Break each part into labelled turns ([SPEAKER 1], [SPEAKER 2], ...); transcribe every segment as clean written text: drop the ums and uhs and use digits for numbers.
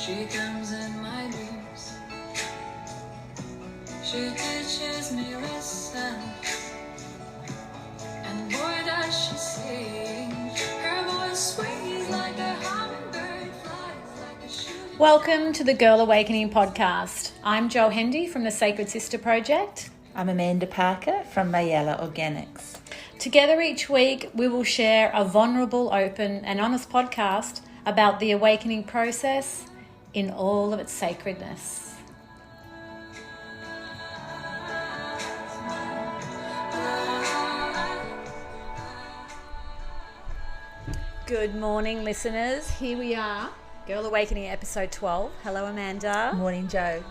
[SPEAKER 1] She comes in my dreams. She teaches me listen. And boy does she sing. Her voice swings like a hummingbird, flies like a shooting.
[SPEAKER 2] Welcome to the Girl Awakening podcast. I'm Jo Hendy from the Sacred Sister Project.
[SPEAKER 3] I'm Amanda Parker from Mayella Organics.
[SPEAKER 2] Together each week we will share a vulnerable, open and honest podcast about the awakening process in all of its sacredness. Good morning, listeners. Here we are, Girl Awakening episode 12. Hello, Amanda.
[SPEAKER 3] Morning, Jo.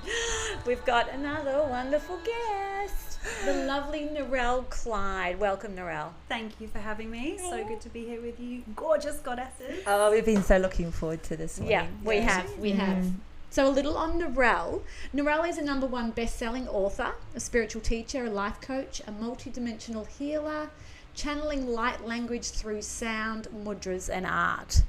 [SPEAKER 2] We've got another wonderful guest, the lovely Narelle Clyde. Welcome, Narelle.
[SPEAKER 4] Thank you for having me. So good to be here with you, gorgeous goddesses.
[SPEAKER 3] Oh, we've been so looking forward to this morning.
[SPEAKER 2] Yeah, we have. So a little on Narelle. Narelle is a #1 best-selling author, a spiritual teacher, a life coach, a multidimensional healer, channeling light language through sound, mudras and art.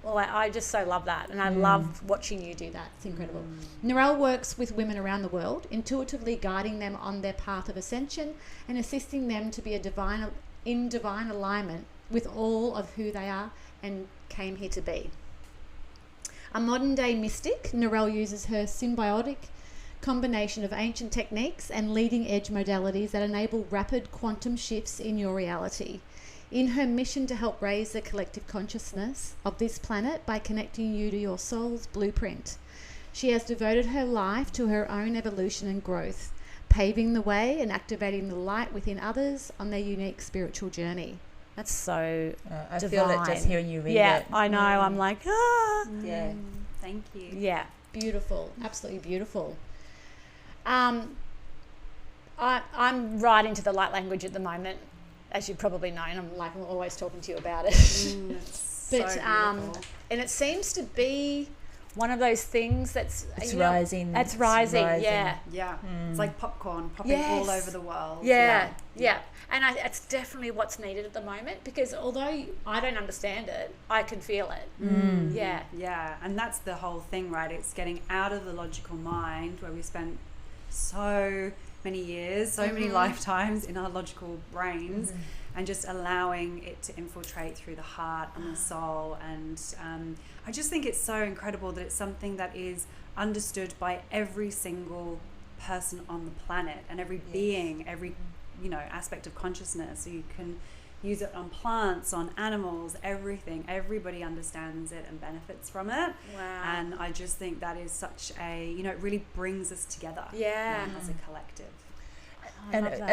[SPEAKER 2] Well, I just so love that, and I love watching you do that. It's incredible. Narelle works with women around the world, intuitively guiding them on their path of ascension and assisting them to be in divine alignment with all of who they are and came here to be. A modern-day mystic, Narelle uses her symbiotic combination of ancient techniques and leading-edge modalities that enable rapid quantum shifts in your reality. In her mission to help raise the collective consciousness of this planet by connecting you to your soul's blueprint, she has devoted her life to her own evolution and growth, paving the way and activating the light within others on their unique spiritual journey. That's so
[SPEAKER 3] I
[SPEAKER 2] divine.
[SPEAKER 3] feel it just hearing you read it.
[SPEAKER 2] Yeah, I know. I'm like,
[SPEAKER 3] Yeah.
[SPEAKER 4] Thank you.
[SPEAKER 2] Yeah, beautiful. Absolutely beautiful. I'm right into the light language at the moment, as you probably know, and I'm always talking to you about it.
[SPEAKER 4] It's
[SPEAKER 2] But
[SPEAKER 4] so beautiful.
[SPEAKER 2] and it seems to be one of those things that's
[SPEAKER 3] It's rising.
[SPEAKER 2] It's rising. Yeah.
[SPEAKER 4] Yeah, it's like popcorn popping
[SPEAKER 2] Yes.
[SPEAKER 4] all over the world.
[SPEAKER 2] Yeah. And it's definitely what's needed at the moment, because although I don't understand it, I can feel it. Yeah.
[SPEAKER 4] Yeah, and that's the whole thing, right? It's getting out of the logical mind where we spent so many years, so many lifetimes in our logical brains, and just allowing it to infiltrate through the heart and the soul. And I just think it's so incredible that it's something that is understood by every single person on the planet and every being, every aspect of consciousness. So you can use it on plants, on animals, everything. Everybody understands it and benefits from it.
[SPEAKER 2] Wow.
[SPEAKER 4] And I just think that is such a, it really brings us together.
[SPEAKER 2] Yeah.
[SPEAKER 4] As a collective.
[SPEAKER 3] And
[SPEAKER 2] love that.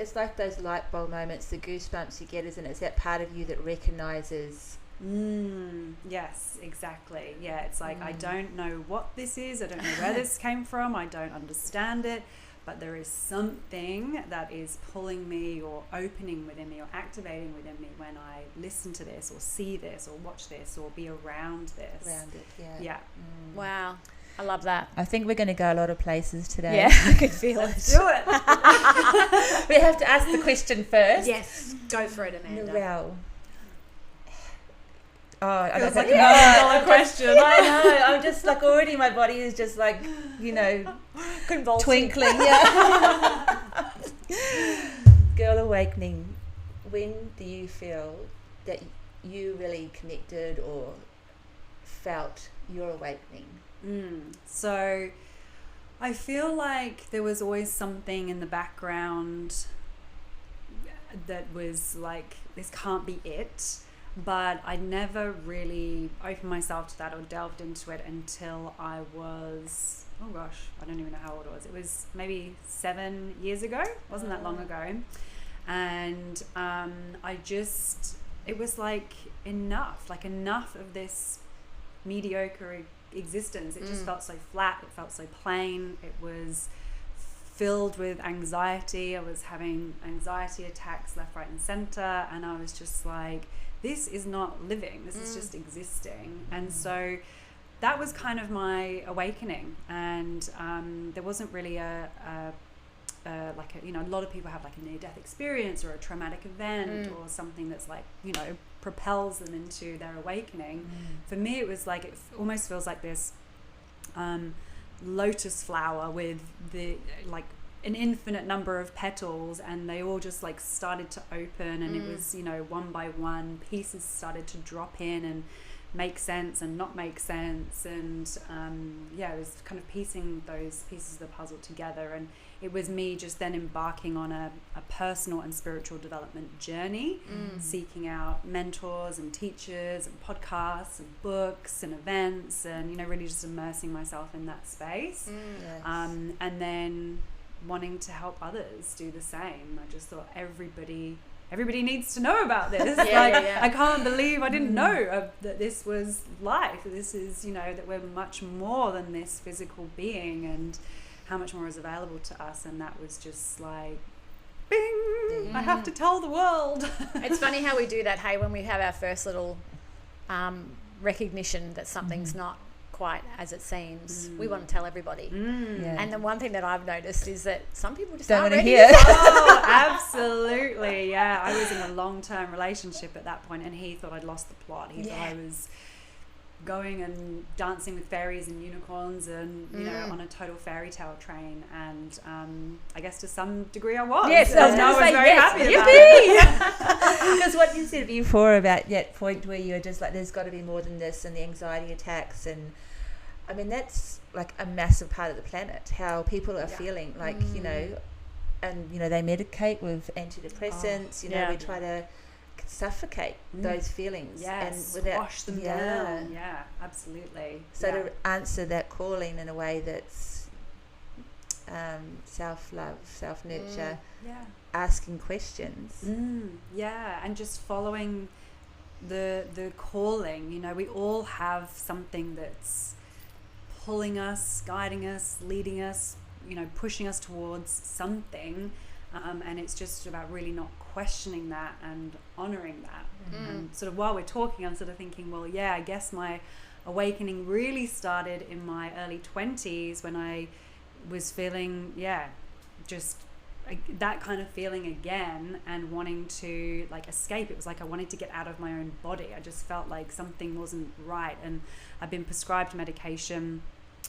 [SPEAKER 3] it's like those light bulb moments, the goosebumps you get, isn't it? It's that part of you that recognises.
[SPEAKER 4] Yes, exactly. Yeah, it's like, I don't know what this is. I don't know where this came from. I don't understand it. But there is something that is pulling me or opening within me or activating within me when I listen to this or see this or watch this or be around this.
[SPEAKER 3] Around it, yeah.
[SPEAKER 4] Yeah.
[SPEAKER 2] Wow. I love that.
[SPEAKER 3] I think we're going to go a lot of places today.
[SPEAKER 2] Yeah, I can feel it.
[SPEAKER 4] Do it.
[SPEAKER 3] We have to ask the question first.
[SPEAKER 2] Yes, go for it, Amanda.
[SPEAKER 3] Well, I
[SPEAKER 4] Feels
[SPEAKER 3] don't
[SPEAKER 4] like
[SPEAKER 3] think
[SPEAKER 4] a $1 question.
[SPEAKER 3] I know. I'm just like already. My body is just like
[SPEAKER 2] Convulsing.
[SPEAKER 3] twinkling. Yeah. Girl Awakening. When do you feel that you really connected or felt your awakening?
[SPEAKER 4] So I feel like there was always something in the background that was like, this can't be it. But I never really opened myself to that or delved into it until I was, I don't even know how old I was. It was maybe 7 years ago. It wasn't that long ago. And it was like enough of this mediocre existence. It just felt so flat. It felt so plain. It was filled with anxiety. I was having anxiety attacks left, right, and center. And I was just like, this is not living. This is just existing. And so that was kind of my awakening. And there wasn't really a lot of people have like a near-death experience or a traumatic event or something that's like, propels them into their awakening. For me, it was like, it almost feels like this lotus flower with the like an infinite number of petals, and they all just like started to open, and it was, you know, one by one pieces started to drop in and make sense and not make sense, and it was kind of piecing those pieces of the puzzle together. And it was me just then embarking on a personal and spiritual development journey, seeking out mentors and teachers and podcasts and books and events, and, you know, really just immersing myself in that space.
[SPEAKER 3] Yes.
[SPEAKER 4] And then wanting to help others do the same. I just thought everybody needs to know about this. I can't believe I didn't know that this was life. This is, you know, that we're much more than this physical being, and how much more is available to us. And that was just like, bing, I have to tell the world.
[SPEAKER 2] It's funny how we do that, hey, when we have our first little recognition that something's not quite as it seems. We want to tell everybody.
[SPEAKER 3] Yeah.
[SPEAKER 2] And the one thing that I've noticed is that some people just
[SPEAKER 3] Don't
[SPEAKER 2] aren't
[SPEAKER 3] want to
[SPEAKER 2] ready.
[SPEAKER 3] hear.
[SPEAKER 4] Oh, absolutely. Yeah. I was in a long-term relationship at that point, and he thought I'd lost the plot. He thought I was going and dancing with fairies and unicorns and, you know, on a total fairy tale train. And I guess to some degree I was.
[SPEAKER 2] Yes, I was
[SPEAKER 4] And
[SPEAKER 2] going to say
[SPEAKER 4] very happy about
[SPEAKER 2] yes.
[SPEAKER 3] Because what you said before about that point where you're just like, there's got to be more than this, and the anxiety attacks, and I mean, that's like a massive part of the planet, how people are feeling, like, you know, and, you know, they medicate with antidepressants, you know, we try to suffocate those feelings and without
[SPEAKER 4] wash them down. Yeah, absolutely.
[SPEAKER 3] So to answer that calling in a way that's self-love, self-nurture, asking questions.
[SPEAKER 4] And just following the calling. You know, we all have something that's pulling us, guiding us, leading us, you know, pushing us towards something, and it's just about really not questioning that and honoring that. And sort of while we're talking, I'm sort of thinking, well, I guess my awakening really started in my early 20s when I was feeling just that kind of feeling again, and wanting to like escape. It was like I wanted to get out of my own body. I just felt like something wasn't right, and I've been prescribed medication,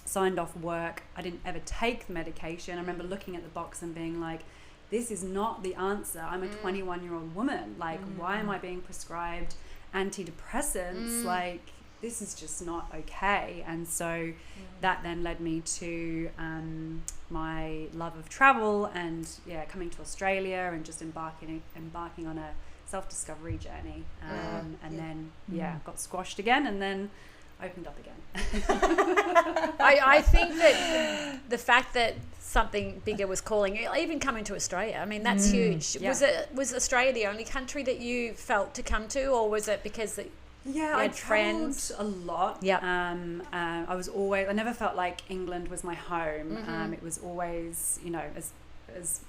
[SPEAKER 4] signed off work. I didn't ever take the medication. I remember looking at the box and being like, this is not the answer. I'm a 21-year-old woman. Like, why am I being prescribed antidepressants? Like, this is just not okay. And so that then led me to my love of travel, and coming to Australia and just embarking on a self-discovery journey. And then got squashed again, and then opened up again.
[SPEAKER 2] I think that the fact that something bigger was calling, even coming to Australia, I mean, that's huge. Was Australia the only country that you felt to come to, or was it because that
[SPEAKER 4] I traveled a lot. I was always, I never felt like England was my home. It was always, you know, as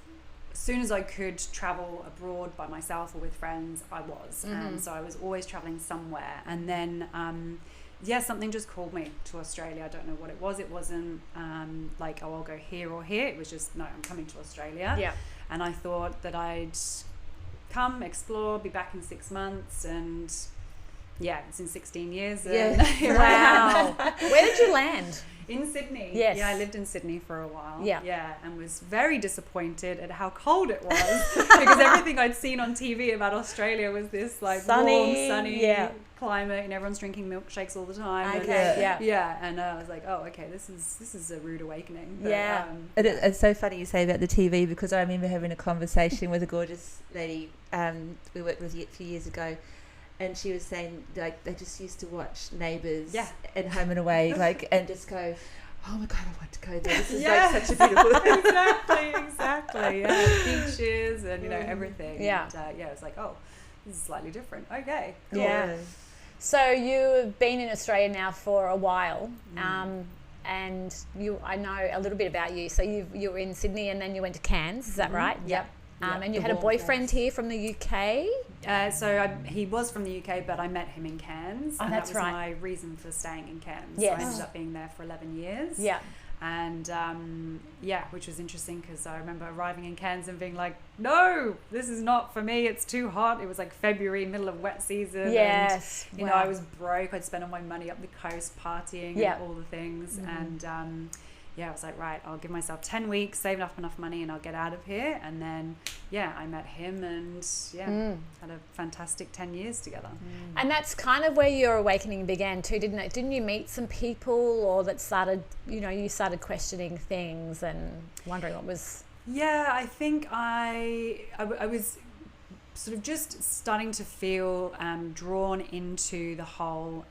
[SPEAKER 4] soon as I could travel abroad by myself or with friends, I was. And so I was always traveling somewhere. And then something just called me to Australia. I don't know what it was. It wasn't like, oh, I'll go here or here. It was just, no, I'm coming to Australia. And I thought that I'd come, explore, be back in 6 months, and it's in 16 years.
[SPEAKER 2] Wow. Where did you land?
[SPEAKER 4] In Sydney.
[SPEAKER 2] Yes.
[SPEAKER 4] Yeah, I lived in Sydney for a while.
[SPEAKER 2] Yeah.
[SPEAKER 4] And was very disappointed at how cold it was because everything I'd seen on TV about Australia was this like warm, sunny climate, and everyone's drinking milkshakes all the time. And I was like, oh, okay, this is a rude awakening. But,
[SPEAKER 3] It's so funny you say about the TV, because I remember having a conversation with a gorgeous lady we worked with a few years ago. And she was saying, like, they just used to watch Neighbours and Home and Away, like, and just go, oh my God, I want to go there. This is like such a beautiful
[SPEAKER 4] exactly. Yeah, beaches and, you know, everything.
[SPEAKER 2] Yeah.
[SPEAKER 4] And, it's like, oh, this is slightly different. Okay, cool.
[SPEAKER 2] Yeah. So you've been in Australia now for a while, and I know a little bit about you. So you were in Sydney, and then you went to Cairns. Is that right?
[SPEAKER 4] Yep.
[SPEAKER 2] And you had a boyfriend here from the UK?
[SPEAKER 4] He was from the UK, but I met him in Cairns.
[SPEAKER 2] Oh,
[SPEAKER 4] and
[SPEAKER 2] that's
[SPEAKER 4] that was
[SPEAKER 2] right.
[SPEAKER 4] my reason for staying in Cairns.
[SPEAKER 2] Yes.
[SPEAKER 4] So I ended up being there for 11 years.
[SPEAKER 2] Yeah.
[SPEAKER 4] And which was interesting because I remember arriving in Cairns and being like, no, this is not for me, it's too hot. It was like February, middle of wet season.
[SPEAKER 2] Yes.
[SPEAKER 4] And, you know, I was broke. I'd spent all my money up the coast partying and all the things. And I was like, right, I'll give myself 10 weeks, save up enough money, and I'll get out of here. And then, I met him and, had a fantastic 10 years together.
[SPEAKER 2] And that's kind of where your awakening began too, didn't it? Didn't you meet some people or that started, you started questioning things and wondering what was...
[SPEAKER 4] Yeah, I think I was sort of just starting to feel drawn into the whole,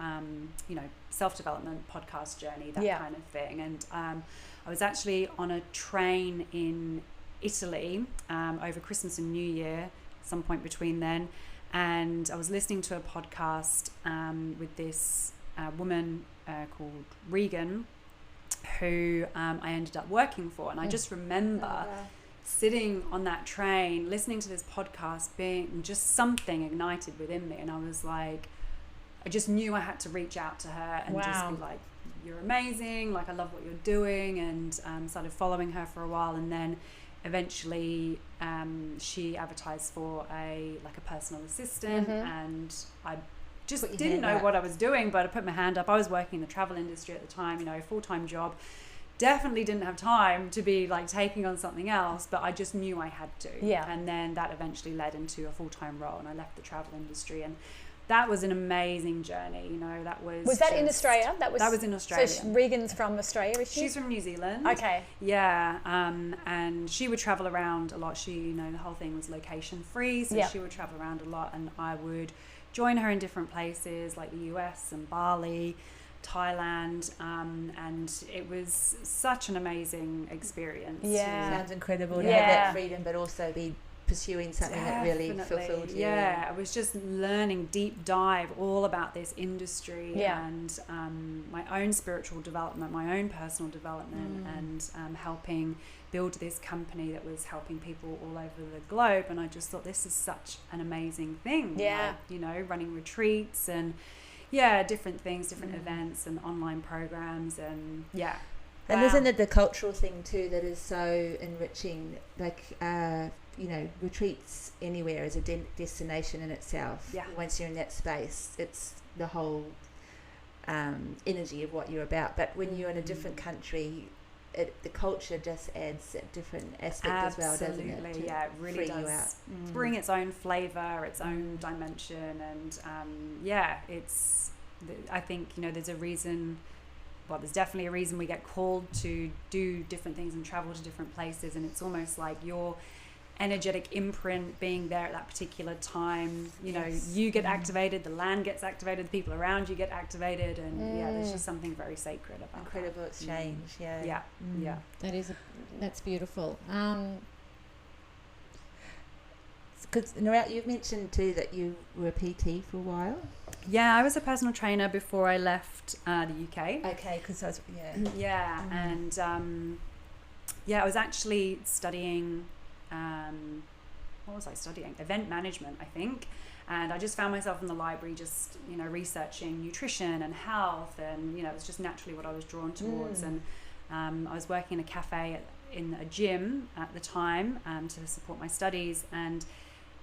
[SPEAKER 4] self-development podcast journey, that kind of thing. And I was actually on a train in Italy over Christmas and New Year, some point between then, and I was listening to a podcast with this woman called Regan, who I ended up working for. And I just remember sitting on that train, listening to this podcast, being just something ignited within me. And I was like, I just knew I had to reach out to her and just be like, you're amazing, like I love what you're doing, and started following her for a while. And then eventually she advertised for a personal assistant, and I just didn't know what I was doing, but I put my hand up. I was working in the travel industry at the time, full-time job. Definitely didn't have time to be like taking on something else, but I just knew I had to. And then that eventually led into a full-time role, and I left the travel industry, and that was an amazing journey. That was
[SPEAKER 2] that in Australia? That was in
[SPEAKER 4] Australia.
[SPEAKER 2] So Regan's from Australia, is she?
[SPEAKER 4] She's from New Zealand.
[SPEAKER 2] Okay.
[SPEAKER 4] Yeah, and she would travel around a lot. She, the whole thing was location free, so she would travel around a lot, and I would join her in different places like the US and Bali, Thailand, and it was such an amazing experience.
[SPEAKER 3] Sounds incredible to have that freedom, but also be pursuing something that really fulfilled you.
[SPEAKER 4] I was just learning deep dive all about this industry and my own spiritual development, my own personal development, and helping build this company that was helping people all over the globe. And I just thought, this is such an amazing thing. Running retreats and different things, different events and online programs, and
[SPEAKER 3] and isn't it the cultural thing too that is so enriching? Like retreats anywhere is a destination in itself. Once you're in that space, it's the whole energy of what you're about. But when you're in a different country, the culture just adds a different aspect as well, doesn't it?
[SPEAKER 4] It really does bring its own flavour, its own dimension, and it's. I think there's a reason. Well, there's definitely a reason we get called to do different things and travel to different places, and it's almost like your energetic imprint being there at that particular time. You get activated, the land gets activated, the people around you get activated, and there's just something very sacred about
[SPEAKER 3] incredible exchange.
[SPEAKER 2] That's beautiful.
[SPEAKER 3] Because Narelle, you've mentioned too that you were a PT for a while.
[SPEAKER 4] I was a personal trainer before I left the UK.
[SPEAKER 3] Okay, because I was
[SPEAKER 4] and I was actually studying. What was I studying? Event management, I think. And I just found myself in the library just, researching nutrition and health, and, it was just naturally what I was drawn towards. And I was working in a cafe in a gym at the time to support my studies, and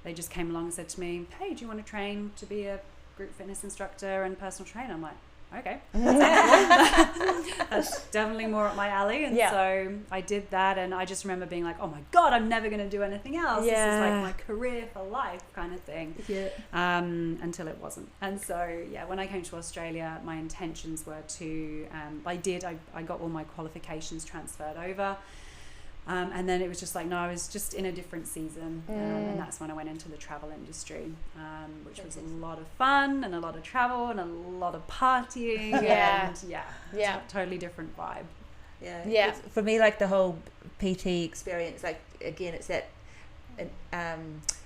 [SPEAKER 4] they just came along and said to me, hey, do you want to train to be a group fitness instructor and personal trainer? I'm like, okay, that's definitely more up my alley. And so I did that, and I just remember being like, oh my God, I'm never going to do anything else. This is like my career for life kind of thing. Until it wasn't. And so when I came to Australia, my intentions were to I got all my qualifications transferred over. And then it was just like, no, I was just in a different season. And that's when I went into the travel industry, which was a lot of fun and a lot of travel and a lot of partying. It's a totally different vibe.
[SPEAKER 3] For me, like the whole PT experience, like again, it's that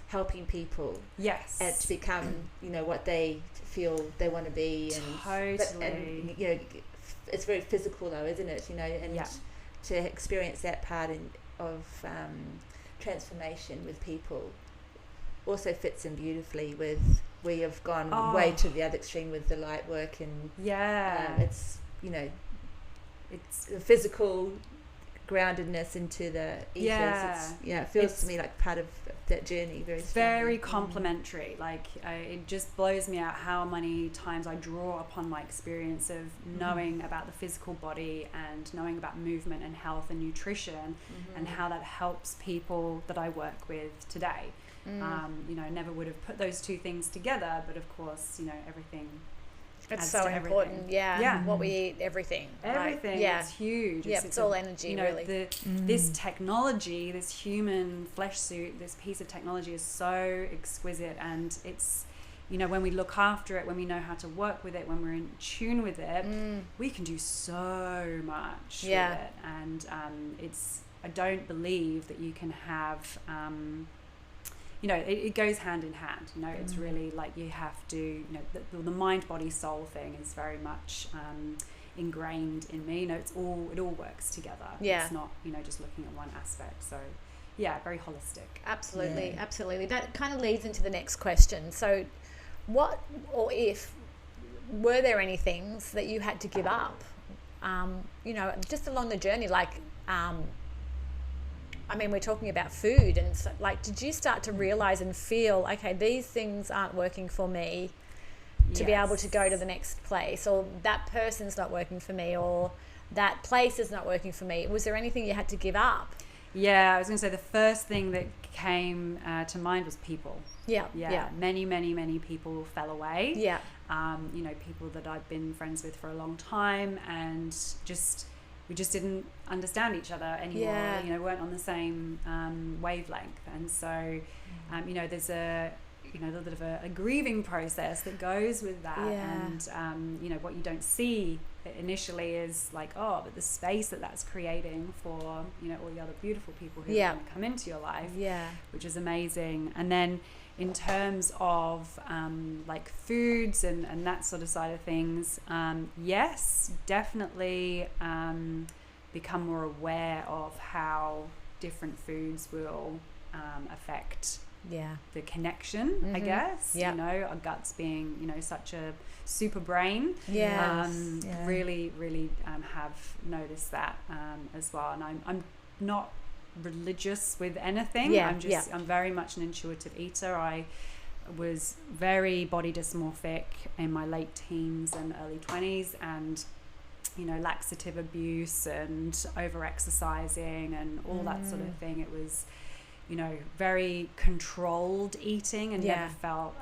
[SPEAKER 3] helping people and to become, what they feel they want to be. And it's very physical though, isn't it? And to experience that part of transformation with people also fits in beautifully with where you've gone way to the other extreme with the light work, and it's
[SPEAKER 4] it's
[SPEAKER 3] the physical groundedness into the ethers.
[SPEAKER 4] Yeah.
[SPEAKER 3] It feels to me like part of that journey very strongly.
[SPEAKER 4] very complementary. Like it just blows me out how many times I draw upon my experience of knowing about the physical body and knowing about movement and health and nutrition, and how that helps people that I work with today. Never would have put those two things together, but of course, everything.
[SPEAKER 2] It's
[SPEAKER 4] adds
[SPEAKER 2] so
[SPEAKER 4] to
[SPEAKER 2] important.
[SPEAKER 4] everything.
[SPEAKER 2] Yeah. What we eat, everything.
[SPEAKER 4] Everything.
[SPEAKER 2] Like,
[SPEAKER 4] It's huge.
[SPEAKER 2] Yeah, it's all energy, really.
[SPEAKER 4] This technology, this human flesh suit, this piece of technology is so exquisite, and it's, when we look after it, when we know how to work with it, when we're in tune with it, we can do so much with it. And I don't believe that you can have, it goes hand in hand. It's really like you have to, the mind, body, soul thing is very much ingrained in me. It all works together. It's not, just looking at one aspect. So, very holistic.
[SPEAKER 2] Absolutely. That kind of leads into the next question. So, what or if were there any things that you had to give up? Just along the journey, like. We're talking about food, and so, like, did you start to realize and feel, okay, these things aren't working for me to be able to go to the next place, or that person's not working for me, or that place is not working for me? Was there anything you had to give up?
[SPEAKER 4] Yeah, I was going to say the first thing that came to mind was people. Yeah. Many, many, many people fell away. Yeah. People that I've been friends with for a long time, and we just didn't understand each other anymore. Weren't on the same wavelength, and so there's a little bit of a grieving process that goes with that. And what you don't see initially is like, but the space that's creating for all the other beautiful people who are going to come into your life, which is amazing. And then in terms of like foods and that sort of side of things, yes, definitely become more aware of how different foods will affect the connection, I guess. Our guts being such a super brain. Really, really have noticed that as well. And I'm not religious with anything. I'm very much an intuitive eater. I was very body dysmorphic in my late teens and early 20s, and laxative abuse and over exercising and all that sort of thing. It was very controlled eating, and never felt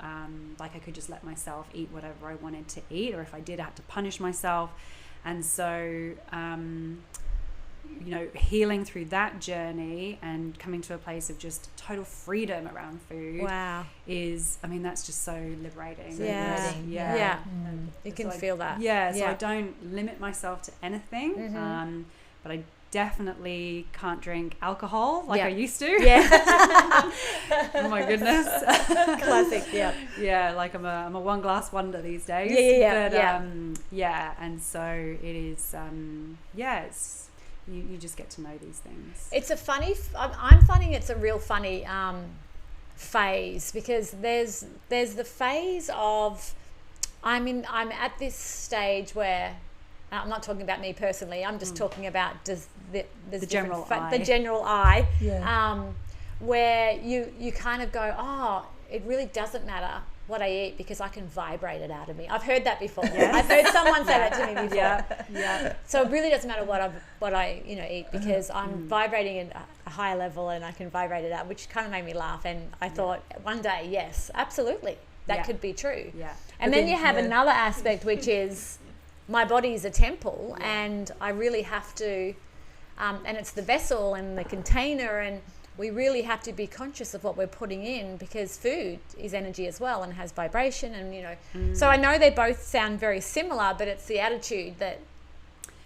[SPEAKER 4] like I could just let myself eat whatever I wanted to eat, or if I did, I had to punish myself. And so healing through that journey and coming to a place of just total freedom around food is, that's just so liberating. You
[SPEAKER 2] can feel that.
[SPEAKER 4] So I don't limit myself to anything, but I definitely can't drink alcohol like I used to. Oh my goodness.
[SPEAKER 2] Classic.
[SPEAKER 4] Like I'm a one glass wonder these days. And so it is it's you just get to know these things.
[SPEAKER 2] It's a funny I'm finding it's a real funny phase, because there's the phase of I'm at this stage where I'm not talking about me personally. I'm just talking about the
[SPEAKER 4] general eye.
[SPEAKER 2] The general eye, where you kind of go, it really doesn't matter what I eat because I can vibrate it out of me. I've heard that before. I've heard someone say that to me before. So it really doesn't matter what I eat, because I'm vibrating at a higher level and I can vibrate it out, which kind of made me laugh. And I thought one day, yes, absolutely, that could be true. And then you have another aspect, which is my body is a temple, and I really have to, and it's the vessel and the container, and we really have to be conscious of what we're putting in, because food is energy as well and has vibration, and so I know they both sound very similar, but it's the attitude that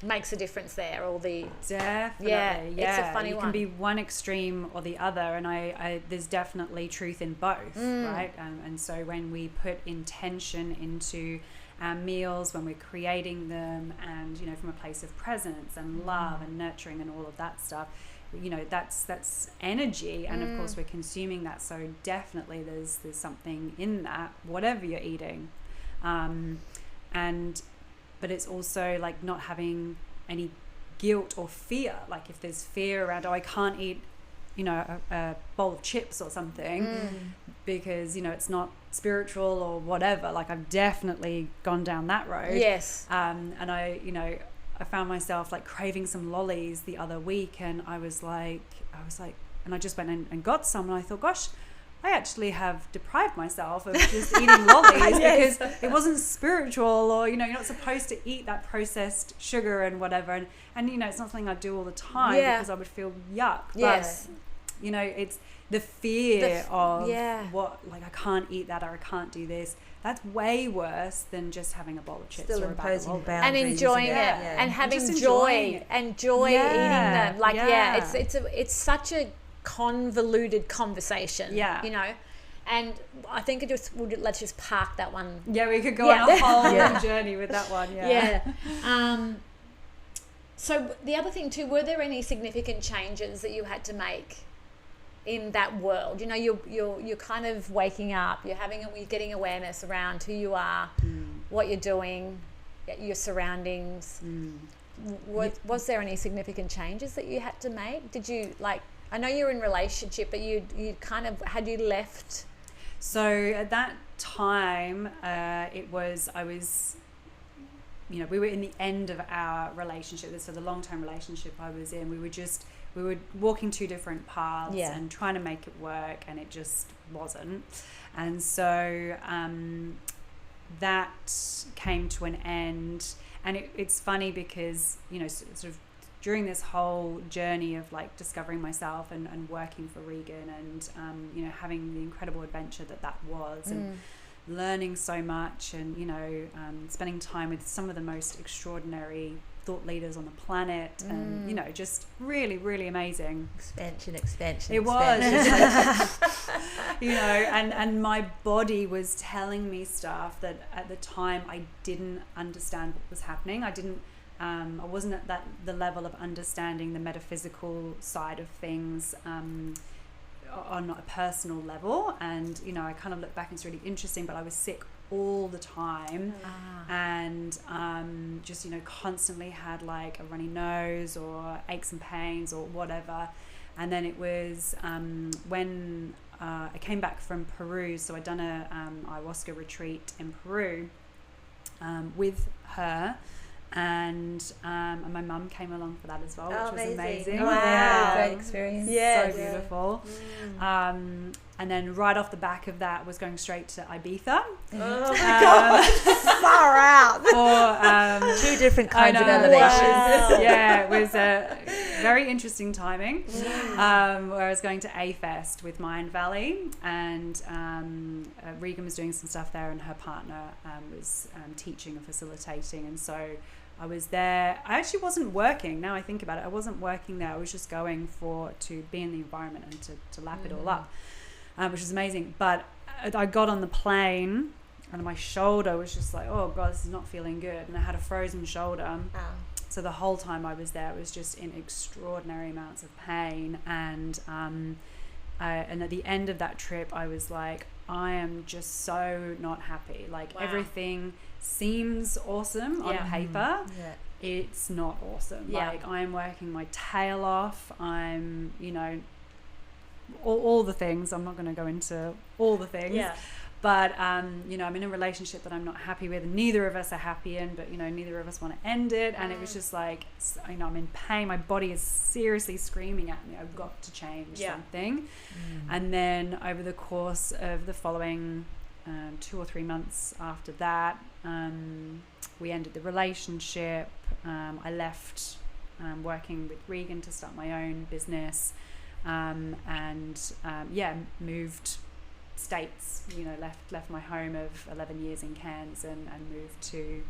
[SPEAKER 2] makes a difference there, or the
[SPEAKER 4] definitely
[SPEAKER 2] it's a funny
[SPEAKER 4] you
[SPEAKER 2] one.
[SPEAKER 4] Can be one extreme or the other, and I there's definitely truth in both, right? And so when we put intention into our meals, when we're creating them, and from a place of presence and love and nurturing and all of that stuff, that's energy, and of course we're consuming that, so definitely there's something in that, whatever you're eating, but it's also like not having any guilt or fear, like if there's fear around, oh, I can't eat, you know, a bowl of chips or something because, you know, it's not spiritual or whatever. Like I've definitely gone down that road.
[SPEAKER 2] Yes.
[SPEAKER 4] And I, you know, I found myself like craving some lollies the other week, and I was like, and I just went and got some, and I thought, gosh, I actually have deprived myself of just eating lollies because it wasn't spiritual, or, you know, you're not supposed to eat that processed sugar and whatever. And you know, it's not something I do all the time because I would feel yuck.
[SPEAKER 2] Yes.
[SPEAKER 4] But, you know, it's the fear of what, like, I can't eat that, or I can't do this. That's way worse than just having a bowl of chips.
[SPEAKER 3] Still
[SPEAKER 4] or
[SPEAKER 3] imposing
[SPEAKER 4] a bag of
[SPEAKER 3] boundaries.
[SPEAKER 2] And enjoying it, and having
[SPEAKER 4] just enjoying
[SPEAKER 2] joy
[SPEAKER 4] it.
[SPEAKER 2] and joy eating them. Like, it's such a convoluted conversation.
[SPEAKER 4] Yeah.
[SPEAKER 2] You know, and I think let's just park that one.
[SPEAKER 4] Yeah, we could go on a whole journey with that one.
[SPEAKER 2] So the other thing too, were there any significant changes that you had to make in that world? You know, you're kind of waking up, you're getting awareness around who you are, what you're doing, your surroundings. Was there any significant changes that you had to make? Did you, like, I know you're in relationship, but you kind of, had you left?
[SPEAKER 4] So at that time, you know, we were in the end of our relationship. So the long-term relationship I was in, we were walking two different paths and trying to make it work, and it just wasn't. And so that came to an end. And it's funny because, you know, sort of during this whole journey of like discovering myself and working for Regan, and you know, having the incredible adventure that was, and learning so much, and, you know, spending time with some of the most extraordinary thought leaders on the planet, and, you know, just really, really amazing. Expansion. It was, you know, and my body was telling me stuff that at the time I didn't understand what was happening. I wasn't at the level of understanding the metaphysical side of things on a personal level. And, you know, I kind of look back and it's really interesting, but I was sick all the time, and just, you know, constantly had like a runny nose or aches and pains or whatever. And then it was when I came back from Peru, so I'd done a ayahuasca retreat in Peru with her, and my mum came along for that as well, which was amazing.
[SPEAKER 3] Wow, great experience.
[SPEAKER 4] So beautiful. And then right off the back of that was going straight to Ibiza.
[SPEAKER 3] Oh my God, far out.
[SPEAKER 4] For
[SPEAKER 3] two different kinds of elevations.
[SPEAKER 4] Wow. Yeah, it was a very interesting timing. Where I was going to A-Fest with Mind Valley, and Regan was doing some stuff there, and her partner was teaching and facilitating, and so I was there. I actually wasn't working. Now I think about it, I wasn't working there. I was just going to be in the environment and to lap it all up, which was amazing. But I got on the plane, and my shoulder was just like, oh God, this is not feeling good. And I had a frozen shoulder. So the whole time I was there, it was just in extraordinary amounts of pain. And at the end of that trip, I was like, I am just so not happy. Like everything seems awesome on paper. It's not awesome. Like, I'm working my tail off. I'm, you know, all the things. I'm not going to go into all the things. But, you know, I'm in a relationship that I'm not happy with, and neither of us are happy in, but, you know, neither of us want to end it. And it was just like, you know, I'm in pain. My body is seriously screaming at me. I've got to change something. And then over the course of the following 2 or 3 months after that, we ended the relationship. I left working with Regan to start my own business, and moved states, you know, left my home of 11 years in Cairns and moved to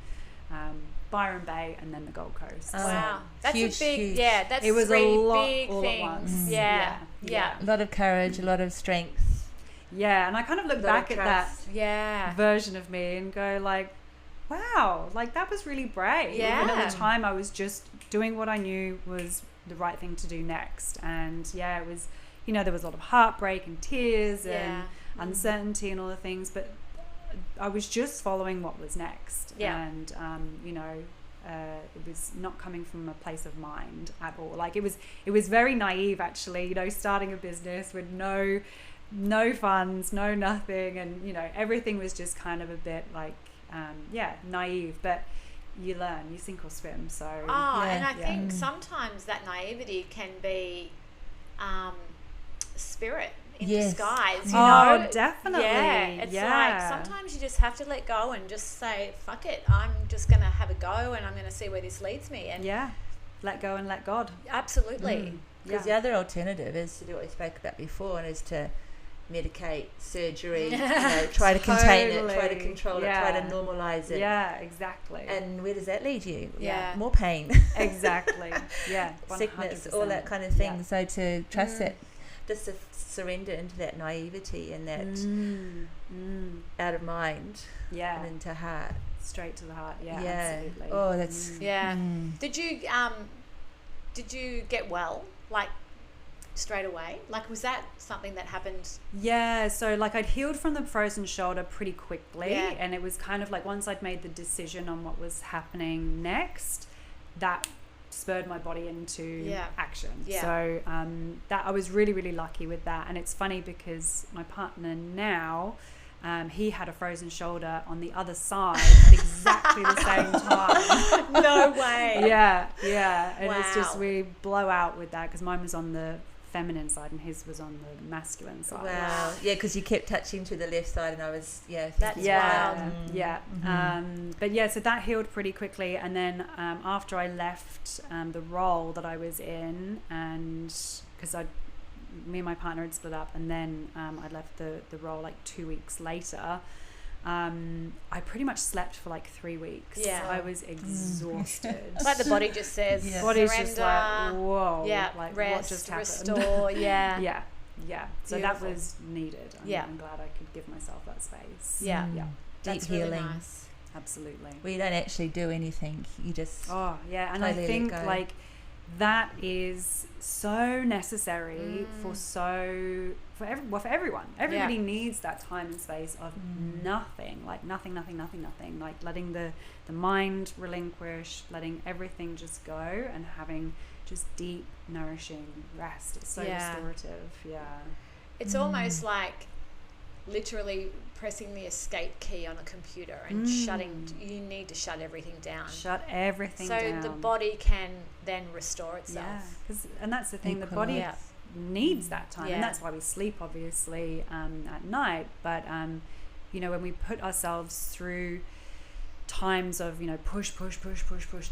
[SPEAKER 4] Byron Bay and then the Gold Coast.
[SPEAKER 2] Wow, that's
[SPEAKER 3] huge,
[SPEAKER 2] a big
[SPEAKER 3] huge.
[SPEAKER 2] that's
[SPEAKER 4] it was
[SPEAKER 2] 3
[SPEAKER 4] a lot
[SPEAKER 2] big
[SPEAKER 4] all
[SPEAKER 2] things.
[SPEAKER 4] at once.
[SPEAKER 2] Yeah.
[SPEAKER 3] A lot of courage, a lot of strength.
[SPEAKER 4] Yeah, and I kind of look back at that version of me and go like, wow, like that was really brave. And at the time I was just doing what I knew was the right thing to do next. And it was, you know, there was a lot of heartbreak and tears and uncertainty and all the things, but I was just following what was next. And, you know, it was not coming from a place of mind at all. Like it was very naive, actually, starting a business with no funds, no nothing, and everything was just kind of a bit like naive, but you learn, you sink or swim. So
[SPEAKER 2] and I think sometimes that naivety can be spirit in disguise,
[SPEAKER 4] definitely.
[SPEAKER 2] It's like sometimes you just have to let go and just say, fuck it, I'm just gonna have a go and I'm gonna see where this leads me. And
[SPEAKER 4] let go and let God.
[SPEAKER 2] Absolutely.
[SPEAKER 3] Because the other alternative is to do what we spoke about before, and is to medicate, surgery, try to contain it, try to control it, try to normalize it.
[SPEAKER 4] Yeah, exactly.
[SPEAKER 3] And where does that lead you?
[SPEAKER 2] Yeah.
[SPEAKER 3] More pain.
[SPEAKER 4] Exactly. Yeah. 100%.
[SPEAKER 3] Sickness, all that kind of thing. So to trust it, just to surrender into that naivety and that out of mind and into heart.
[SPEAKER 4] Straight to the heart. Yeah. Absolutely.
[SPEAKER 3] Oh, that's...
[SPEAKER 2] Yeah. Did you get well, like, straight away? Like, was that something that happened?
[SPEAKER 4] Yeah, so like I'd healed from the frozen shoulder pretty quickly, and it was kind of like once I'd made the decision on what was happening next, that spurred my body into action. So that I was really, really lucky with that. And it's funny because my partner now, he had a frozen shoulder on the other side at exactly the same time.
[SPEAKER 2] No way.
[SPEAKER 4] Yeah. And it's just, we blow out with that because mine was on the feminine side and his was on the masculine side.
[SPEAKER 3] Wow. Yeah, because you kept touching to the left side and I was,
[SPEAKER 2] That's wild.
[SPEAKER 4] Yeah. But so that healed pretty quickly. And then after I left the role that I was in, and because me and my partner had split up, and then I left the role like 2 weeks later. I pretty much slept for like 3 weeks.
[SPEAKER 2] Yeah.
[SPEAKER 4] I was exhausted.
[SPEAKER 2] It's like the body just says,
[SPEAKER 4] Body's
[SPEAKER 2] surrender.
[SPEAKER 4] just like, whoa.
[SPEAKER 2] Yeah,
[SPEAKER 4] like
[SPEAKER 2] rest,
[SPEAKER 4] what just happened?
[SPEAKER 2] restore. Yeah.
[SPEAKER 4] Yeah. So
[SPEAKER 2] Beautiful.
[SPEAKER 4] that was needed. I'm glad I could give myself that space.
[SPEAKER 2] Yeah.
[SPEAKER 3] Deep
[SPEAKER 2] That's
[SPEAKER 3] healing.
[SPEAKER 2] really nice.
[SPEAKER 4] Absolutely.
[SPEAKER 3] Where you don't actually do anything. You just...
[SPEAKER 4] Oh, yeah. And
[SPEAKER 3] totally
[SPEAKER 4] I think
[SPEAKER 3] let go.
[SPEAKER 4] like that is so necessary for everyone. Everybody needs that time and space of nothing, like nothing, like letting the mind relinquish, letting everything just go and having just deep, nourishing rest. It's so restorative. Yeah.
[SPEAKER 2] It's almost like literally pressing the escape key on a computer and you need to shut everything down.
[SPEAKER 4] Shut everything down.
[SPEAKER 2] So the body can then restore itself.
[SPEAKER 4] Yeah, and that's the thing, the body needs that time, and that's why we sleep, obviously, at night. But when we put ourselves through times of push,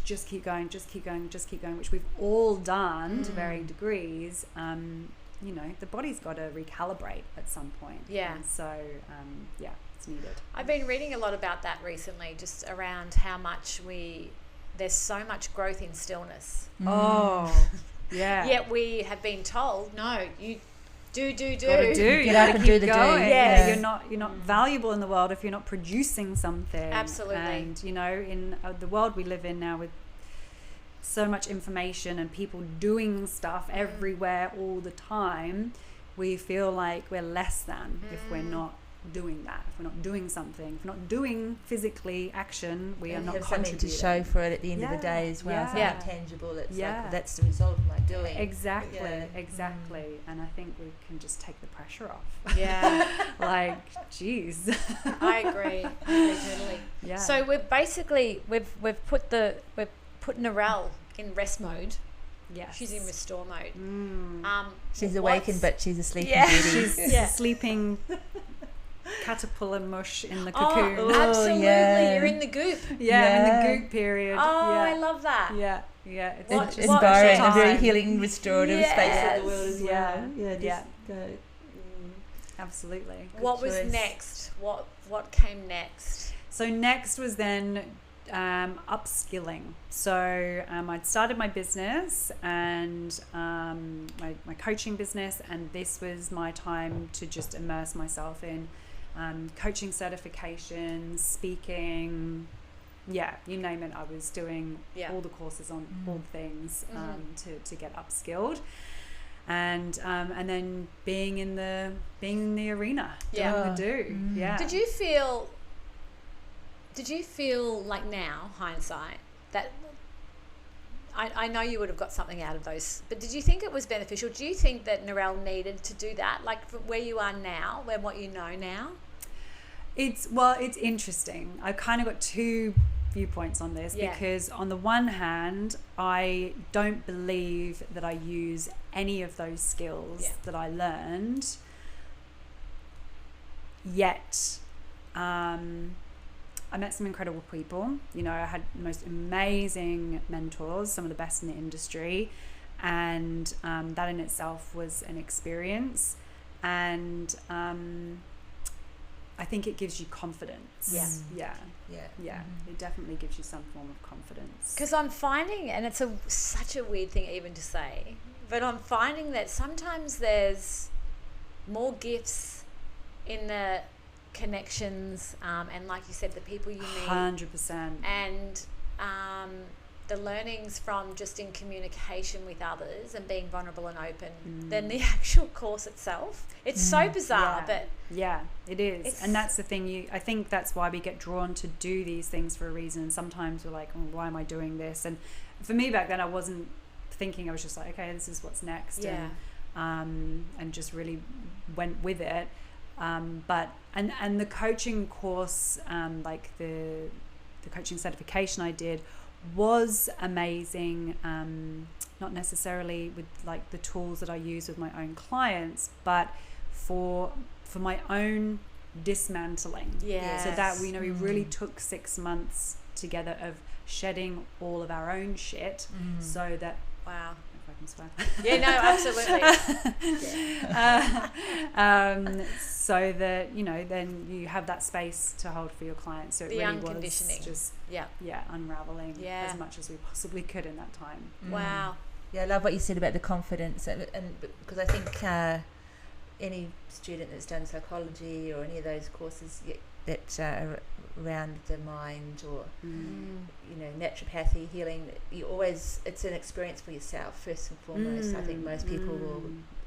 [SPEAKER 4] just keep going, which we've all done to varying degrees, the body's got to recalibrate at some point.
[SPEAKER 2] Yeah.
[SPEAKER 4] And so it's needed.
[SPEAKER 2] I've been reading a lot about that recently, just around how much there's so much growth in stillness.
[SPEAKER 4] Oh, yeah.
[SPEAKER 2] Yet we have been told, no, you do.
[SPEAKER 4] Gotta do.
[SPEAKER 3] Get up and do the do.
[SPEAKER 2] Yes.
[SPEAKER 4] You're not valuable in the world if you're not producing something.
[SPEAKER 2] Absolutely.
[SPEAKER 4] And in the world we live in now, with so much information and people doing stuff everywhere all the time, we feel like we're less than if we're not doing that, if we're not doing something, if we're not doing physically action, we are not
[SPEAKER 3] have something
[SPEAKER 4] contributing.
[SPEAKER 3] to show for it at the end of the day as well. Something tangible. It's like, that's the result of my doing.
[SPEAKER 4] Exactly. And I think we can just take the pressure off.
[SPEAKER 2] Yeah.
[SPEAKER 4] Like, geez.
[SPEAKER 2] I agree totally.
[SPEAKER 4] Yeah.
[SPEAKER 2] So we've put Narelle in rest mode.
[SPEAKER 4] Yes.
[SPEAKER 2] She's in restore mode.
[SPEAKER 3] She's awakened, but she's a sleeping beauty.
[SPEAKER 4] She's sleeping caterpillar mush in the cocoon.
[SPEAKER 2] Oh, absolutely.
[SPEAKER 3] Yeah.
[SPEAKER 2] You're in the goop.
[SPEAKER 4] In the goop period.
[SPEAKER 2] Oh, I love that.
[SPEAKER 4] Yeah. It's
[SPEAKER 2] What-
[SPEAKER 3] It's
[SPEAKER 2] what
[SPEAKER 3] inspiring, a
[SPEAKER 2] time?
[SPEAKER 3] very healing, restorative space
[SPEAKER 2] Yes.
[SPEAKER 3] of the world as well. Go.
[SPEAKER 4] Absolutely.
[SPEAKER 2] What was
[SPEAKER 3] choice.
[SPEAKER 2] next? What came next?
[SPEAKER 4] So next was then upskilling. So I'd started my business and my coaching business, and this was my time to just immerse myself in coaching certifications, speaking, you name it. I was doing all the courses on all things to get upskilled, and then being in the arena, doing the do. Yeah.
[SPEAKER 2] Did you feel like, now, hindsight, that I know you would have got something out of those, but did you think it was beneficial? Do you think that Narelle needed to do that, like from where you are now, where what you know now?
[SPEAKER 4] It's interesting. I kind of got two viewpoints on this, because on the one hand, I don't believe that I use any of those skills that I learned yet. I met some incredible people. You know, I had the most amazing mentors, some of the best in the industry, and that in itself was an experience. And I think it gives you confidence. Yeah. It definitely gives you some form of confidence.
[SPEAKER 2] Because I'm finding, and it's such a weird thing even to say, but I'm finding that sometimes there's more gifts in the connections, and like you said, the people you meet,
[SPEAKER 4] 100%,
[SPEAKER 2] and the learnings from just in communication with others and being vulnerable and open than the actual course itself. It's so bizarre, but
[SPEAKER 4] it is. And that's the thing, I think that's why we get drawn to do these things for a reason. Sometimes we're like, oh, why am I doing this? And for me back then, I wasn't thinking. I was just like, okay, this is what's next, and just really went with it. But the coaching course, like the coaching certification I did, was amazing. Not necessarily with like the tools that I use with my own clients, but for my own dismantling. So that we really took 6 months together of shedding all of our own shit, so that
[SPEAKER 2] yeah, no, absolutely.
[SPEAKER 4] So that, you know, then you have that space to hold for your clients. So it really was just unraveling as much as we possibly could in that time.
[SPEAKER 2] Wow.
[SPEAKER 3] Yeah, I love what you said about the confidence, and because I think any student that's done psychology or any of those courses that are around the mind, or you know, naturopathy, healing, it's an experience for yourself first and foremost. I think most people will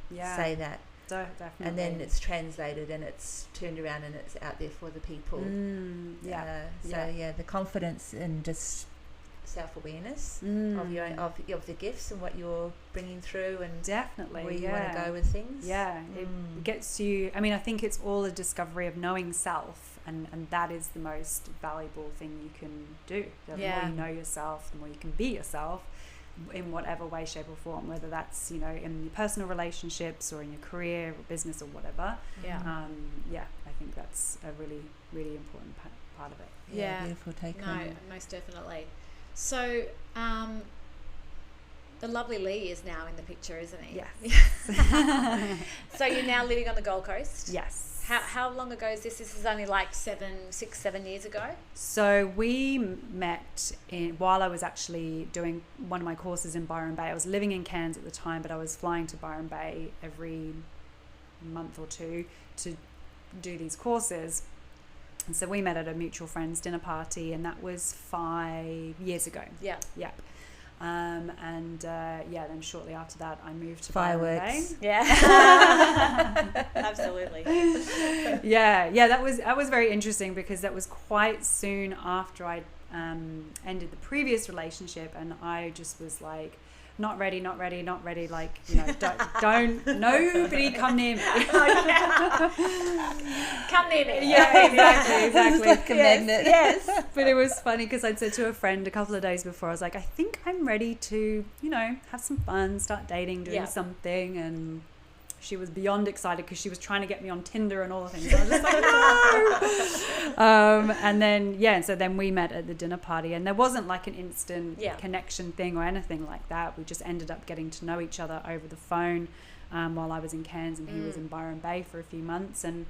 [SPEAKER 3] say that.
[SPEAKER 4] Definitely.
[SPEAKER 3] And then it's translated and it's turned around and it's out there for the people. The confidence and just self-awareness of your own, of the gifts and what you're bringing through, and
[SPEAKER 4] definitely
[SPEAKER 3] where you want to go with things.
[SPEAKER 4] It gets you. I mean, I think it's all a discovery of knowing self, and that is the most valuable thing you can do. The more you know yourself, the more you can be yourself in whatever way, shape or form, whether that's, you know, in your personal relationships or in your career or business or whatever. I think that's a really, really important part of it.
[SPEAKER 3] Beautiful take on it.
[SPEAKER 2] Most definitely. So the lovely Lee is now in the picture, isn't he?
[SPEAKER 4] Yes.
[SPEAKER 2] So you're now living on the Gold Coast?
[SPEAKER 4] Yes.
[SPEAKER 2] How long ago is this? This is only like 7 years ago?
[SPEAKER 4] So we met while I was actually doing one of my courses in Byron Bay. I was living in Cairns at the time, but I was flying to Byron Bay every month or two to do these courses. And so we met at a mutual friend's dinner party, and that was 5 years ago. Yep. Then shortly after that, I moved to Byron Bay.
[SPEAKER 2] Absolutely.
[SPEAKER 4] That was very interesting, because that was quite soon after I ended the previous relationship, and I just was like, not ready, like, you know, don't nobody come near me.
[SPEAKER 2] Come near me.
[SPEAKER 4] Exactly.
[SPEAKER 3] Like a magnet.
[SPEAKER 2] Yes.
[SPEAKER 4] But it was funny, because I'd said to a friend a couple of days before, I was like, I think I'm ready to, you know, have some fun, start dating, doing something. And she was beyond excited, because she was trying to get me on Tinder and all the things. I was just like, no. And so then we met at the dinner party, and there wasn't like an instant connection thing or anything like that. We just ended up getting to know each other over the phone while I was in Cairns and he was in Byron Bay for a few months, and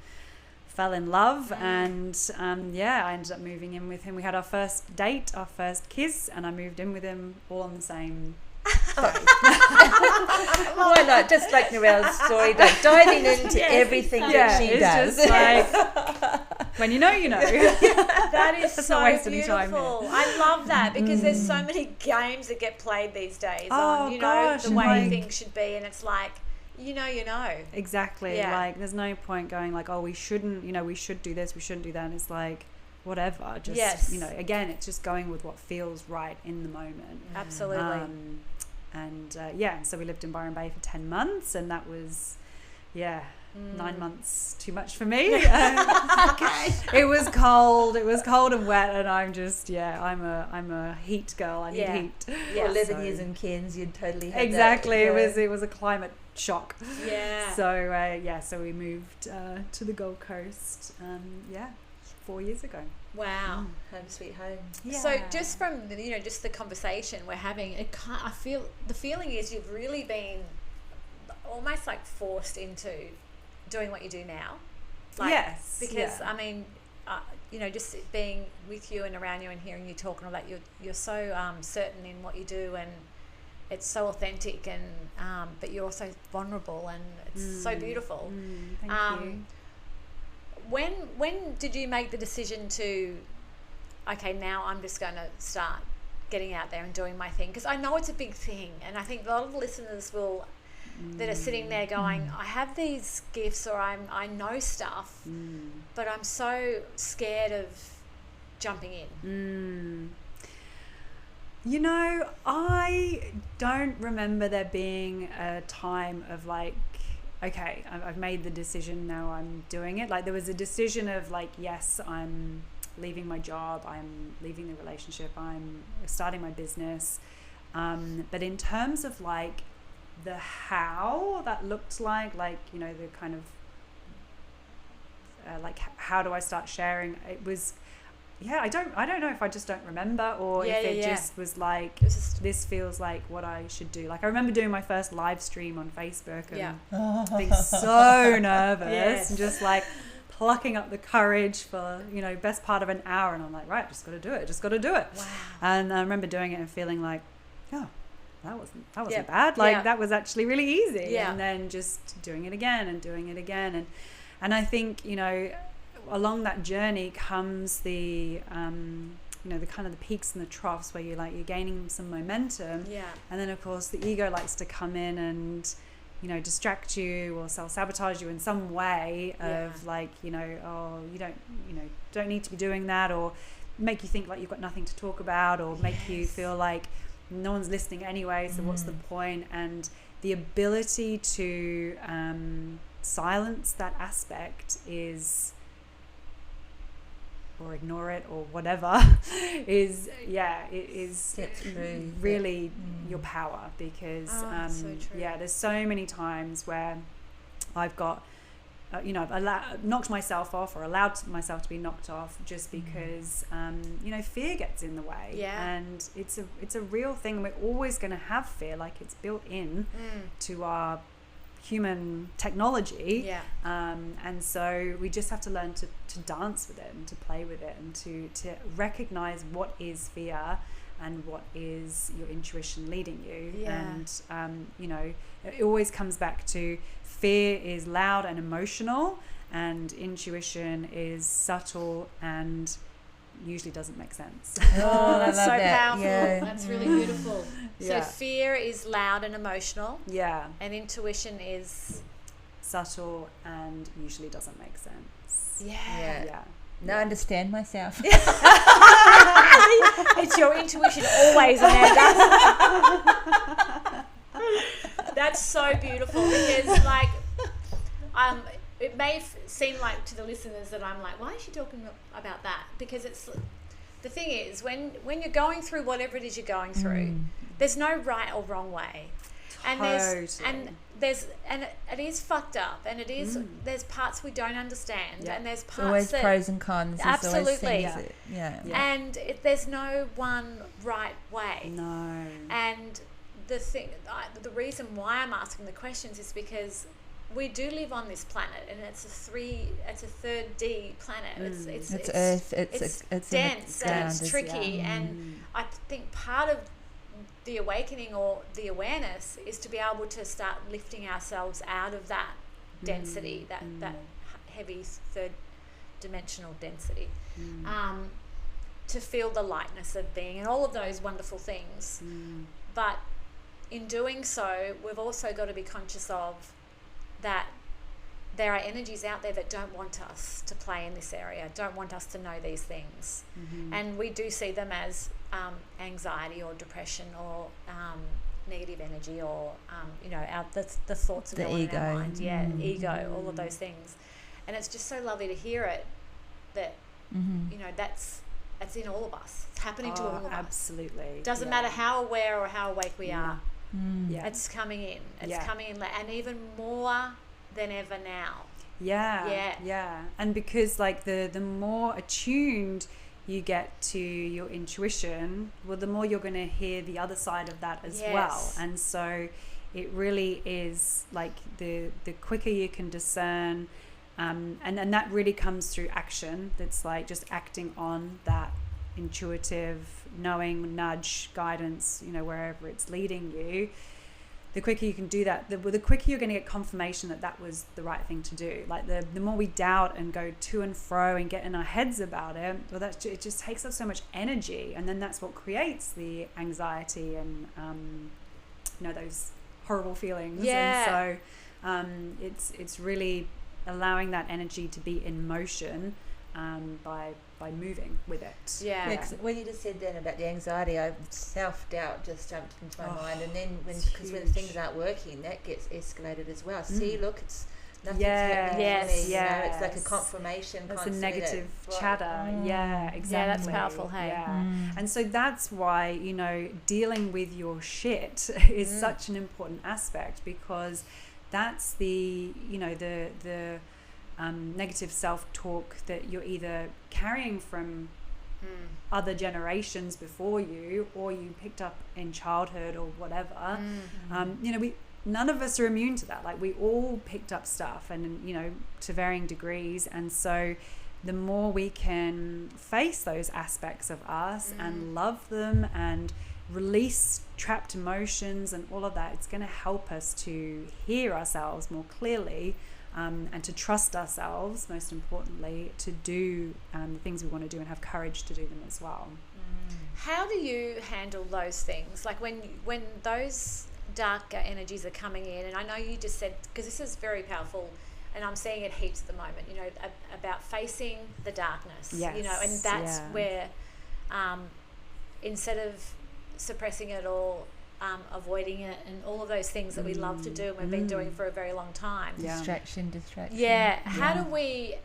[SPEAKER 4] fell in love. And I ended up moving in with him. We had our first date, our first kiss, and I moved in with him all on the same
[SPEAKER 3] Why not? Just like Narelle's story, like diving into everything that she does.
[SPEAKER 4] Just like, when you know, you know.
[SPEAKER 2] That is so
[SPEAKER 4] beautiful.
[SPEAKER 2] I love that, because there's so many games that get played these days on, you know, the way things should be, and it's like, you know.
[SPEAKER 4] Exactly. Like, there's no point going like, oh, we shouldn't, you know, we should do this, we shouldn't do that. And it's like, whatever. Just,
[SPEAKER 2] Yes.
[SPEAKER 4] you know, again, it's just going with what feels right in the moment.
[SPEAKER 2] Absolutely.
[SPEAKER 4] So we lived in Byron Bay for 10 months, and that was, 9 months too much for me.
[SPEAKER 2] Okay.
[SPEAKER 4] It was cold and wet, and I'm just, I'm a heat girl. I need heat.
[SPEAKER 2] Yeah.
[SPEAKER 3] For 11 years in Cairns, you'd totally have
[SPEAKER 4] Exactly.
[SPEAKER 3] that.
[SPEAKER 4] It was a climate shock.
[SPEAKER 2] Yeah.
[SPEAKER 4] So we moved to the Gold Coast 4 years ago.
[SPEAKER 2] Wow.
[SPEAKER 3] Home sweet home.
[SPEAKER 4] Yeah.
[SPEAKER 2] So just from just the conversation we're having, I feel the feeling is you've really been almost like forced into doing what you do now. Like,
[SPEAKER 4] yes.
[SPEAKER 2] Because I mean, just being with you and around you and hearing you talk and all that, you're so certain in what you do, and it's so authentic, and but you're also vulnerable, and it's so beautiful.
[SPEAKER 4] Thank you.
[SPEAKER 2] When did you make the decision to, okay, now I'm just going to start getting out there and doing my thing? Because I know it's a big thing, and I think a lot of listeners that are sitting there going, I have these gifts, or I know stuff, but I'm so scared of jumping in.
[SPEAKER 4] You know, I don't remember there being a time of like, okay, I've made the decision, now I'm doing it. Like, there was a decision of like, yes, I'm leaving my job, I'm leaving the relationship, I'm starting my business. But in terms of like the how that looked like, you know, the kind of like, how do I start sharing? It was, I don't know if I just don't remember, or if it just was like, this feels like what I should do. Like, I remember doing my first live stream on Facebook and being so nervous and just like plucking up the courage for, you know, best part of an hour, and I'm like, right, just got to do it.
[SPEAKER 2] Wow.
[SPEAKER 4] And I remember doing it and feeling like, that wasn't bad. Like, that was actually really easy.
[SPEAKER 2] Yeah.
[SPEAKER 4] And then just doing it again and I think, you know, along that journey comes the the kind of the peaks and the troughs where you're gaining some momentum, and then of course the ego likes to come in and, you know, distract you or self-sabotage you in some way of like, you know, oh, you don't need to be doing that, or make you think like you've got nothing to talk about, or make you feel like no one's listening anyway, so what's the point? And the ability to silence that aspect is, or ignore it, or whatever, is really your power, because
[SPEAKER 2] so true.
[SPEAKER 4] there's so many times where I've got I've knocked myself off, or allowed myself to be knocked off, just because fear gets in the way, and it's a real thing. We're always going to have fear, like it's built in to our human technology, and so we just have to learn to dance with it and to play with it, and to recognize what is fear and what is your intuition leading you. And it always comes back to fear is loud and emotional, and intuition is subtle and usually doesn't make sense.
[SPEAKER 2] Oh, that's so powerful. That's really beautiful. So
[SPEAKER 4] Yeah.
[SPEAKER 2] fear is loud and emotional,
[SPEAKER 4] Yeah,
[SPEAKER 2] and intuition is
[SPEAKER 3] subtle
[SPEAKER 4] and usually doesn't make sense.
[SPEAKER 3] Yeah. Now I understand myself.
[SPEAKER 2] It's your intuition always, Amanda. That's so beautiful, because it may seem like to the listeners that I'm like, why is she talking about that? Because it's, the thing is, when you're going through whatever it is you're going through, there's no right or wrong way. And it is fucked up, and it is there's parts we don't understand, and there's parts
[SPEAKER 3] always
[SPEAKER 2] that,
[SPEAKER 3] pros and cons. There's always
[SPEAKER 2] absolutely,
[SPEAKER 3] things that,
[SPEAKER 2] and there's no one right way.
[SPEAKER 4] No.
[SPEAKER 2] And the reason why I'm asking the questions is because we do live on this planet, and it's a third D planet. It's
[SPEAKER 3] Earth.
[SPEAKER 2] It's dense and it's tricky, and I think part of the awakening or the awareness is to be able to start lifting ourselves out of that density, that heavy third dimensional density, to feel the lightness of being and all of those wonderful things. But in doing so, we've also got to be conscious of that there are energies out there that don't want us to play in this area, don't want us to know these things. And we do see them as anxiety or depression or negative energy or, the thoughts of
[SPEAKER 3] The
[SPEAKER 2] in
[SPEAKER 3] ego.
[SPEAKER 2] our mind. Yeah, ego, all of those things. And it's just so lovely to hear it that, that's in all of us. It's happening to all of us.
[SPEAKER 4] Absolutely.
[SPEAKER 2] Doesn't matter how aware or how awake we are.
[SPEAKER 4] Yeah.
[SPEAKER 2] It's coming in. It's coming in, and even more than ever now.
[SPEAKER 4] Yeah. And because like the more attuned you get to your intuition, well, the more you're going to hear the other side of that as well. And so it really is like the quicker you can discern, and that really comes through action. That's like just acting on that intuitive knowing nudge guidance, wherever it's leading you. The quicker you can do that, the quicker you're going to get confirmation that was the right thing to do. Like the more we doubt and go to and fro and get in our heads about it, well, it just takes up so much energy, and then that's what creates the anxiety and those horrible feelings. And so it's really allowing that energy to be in motion by moving with it.
[SPEAKER 3] Yeah, 'cause when you just said then about the anxiety, self-doubt just jumped into my mind, and then when things aren't working, that gets escalated as well. See, look, it's nothing's happening for me. It's like a confirmation.
[SPEAKER 4] That's a negative chatter. Yeah, exactly.
[SPEAKER 2] Yeah, that's powerful. Hey.
[SPEAKER 4] Yeah. And so that's why dealing with your shit is such an important aspect, because that's the the negative self-talk that you're either carrying from other generations before you, or you picked up in childhood or whatever. None of us are immune to that. Like, we all picked up stuff, and to varying degrees. And so the more we can face those aspects of us and love them and release trapped emotions and all of that, it's going to help us to hear ourselves more clearly, and to trust ourselves, most importantly, to do the things we want to do and have courage to do them as well.
[SPEAKER 2] How do you handle those things? Like when those darker energies are coming in, and I know you just said, because this is very powerful, and I'm seeing it heaps at the moment, about facing the darkness, and that's where instead of suppressing it or avoiding it and all of those things that we love to do and we've been doing for a very long time.
[SPEAKER 3] Distraction.
[SPEAKER 2] How do we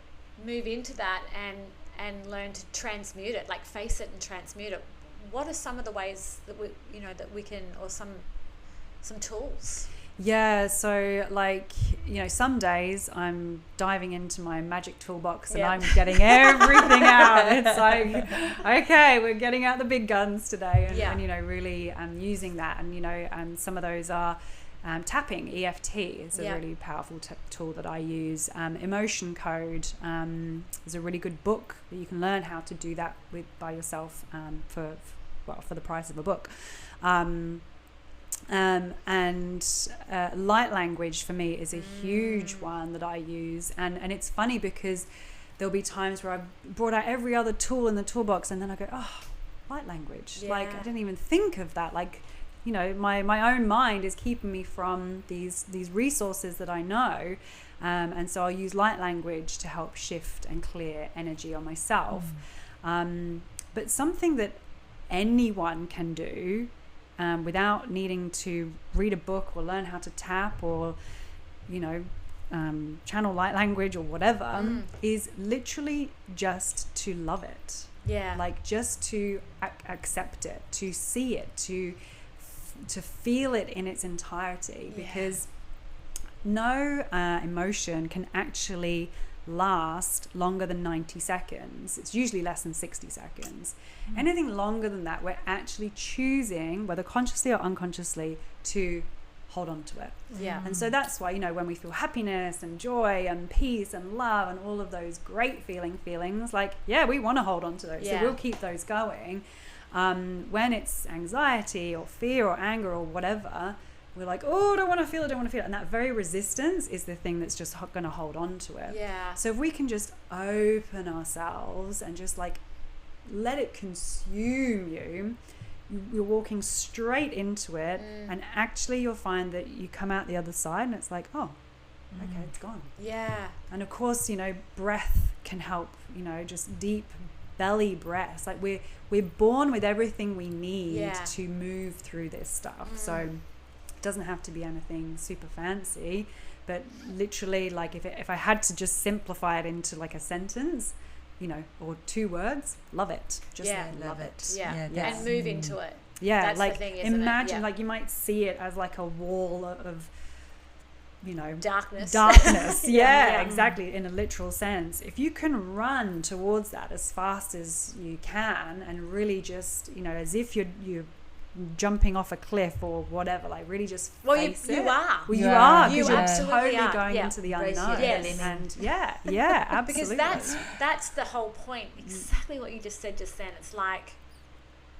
[SPEAKER 2] move into that and learn to transmute it, like face it and transmute it? What are some of the ways that we can, or some tools?
[SPEAKER 4] Yeah, so some days I'm diving into my magic toolbox and I'm getting everything out. It's like, okay, we're getting out the big guns today, and really using that. And some of those are tapping. EFT is a really powerful tool that I use. Emotion Code is a really good book that you can learn how to do that by yourself for the price of a book. And light language for me is a huge one that I use, and it's funny because there'll be times where I've brought out every other tool in the toolbox, and then I go, light language, like I didn't even think of that. Like, my own mind is keeping me from these resources that I know, and so I'll use light language to help shift and clear energy on myself. But something that anyone can do, without needing to read a book or learn how to tap or channel light language or whatever, is literally just to love it. Like, just to accept it, to see it, to feel it in its entirety, because no emotion can actually last longer than 90 seconds. It's usually less than 60 seconds. Anything longer than that, we're actually choosing, whether consciously or unconsciously, to hold on to it. And so that's why, when we feel happiness and joy and peace and love and all of those great feelings, like, we want to hold on to those. So we'll keep those going. When it's anxiety or fear or anger or whatever, we're like, I don't want to feel it. And that very resistance is the thing that's just going to hold on to it. So if we can just open ourselves and just like let it consume you, you're walking straight into it. And actually you'll find that you come out the other side and it's like, okay, it's gone.
[SPEAKER 2] Yeah.
[SPEAKER 4] And of course, you know, breath can help, you know, just deep belly breaths. Like we're born with everything we need to move through this stuff. So it doesn't have to be anything super fancy, but literally, like if I had to just simplify it into like a sentence, you know, or 2 words, love it. Just love it.
[SPEAKER 2] Yeah.
[SPEAKER 4] Yes.
[SPEAKER 2] And move into it.
[SPEAKER 4] Yeah,
[SPEAKER 2] That's
[SPEAKER 4] like
[SPEAKER 2] the thing, isn't
[SPEAKER 4] imagine,
[SPEAKER 2] it? Yeah.
[SPEAKER 4] like you might see it as like a wall of, you know,
[SPEAKER 2] Darkness.
[SPEAKER 4] Yeah, exactly, in a literal sense. If you can run towards that as fast as you can, and really just, you know, as if you're jumping off a cliff or whatever, like really just face it.
[SPEAKER 2] You are.
[SPEAKER 4] Well, you are,
[SPEAKER 2] You
[SPEAKER 4] because you're
[SPEAKER 2] absolutely
[SPEAKER 4] totally
[SPEAKER 2] are.
[SPEAKER 4] going
[SPEAKER 2] Yeah.
[SPEAKER 4] into the
[SPEAKER 3] Raise your
[SPEAKER 4] unknown.
[SPEAKER 2] Yes.
[SPEAKER 4] And absolutely.
[SPEAKER 2] Because that's the whole point. Exactly what you just said just then. It's like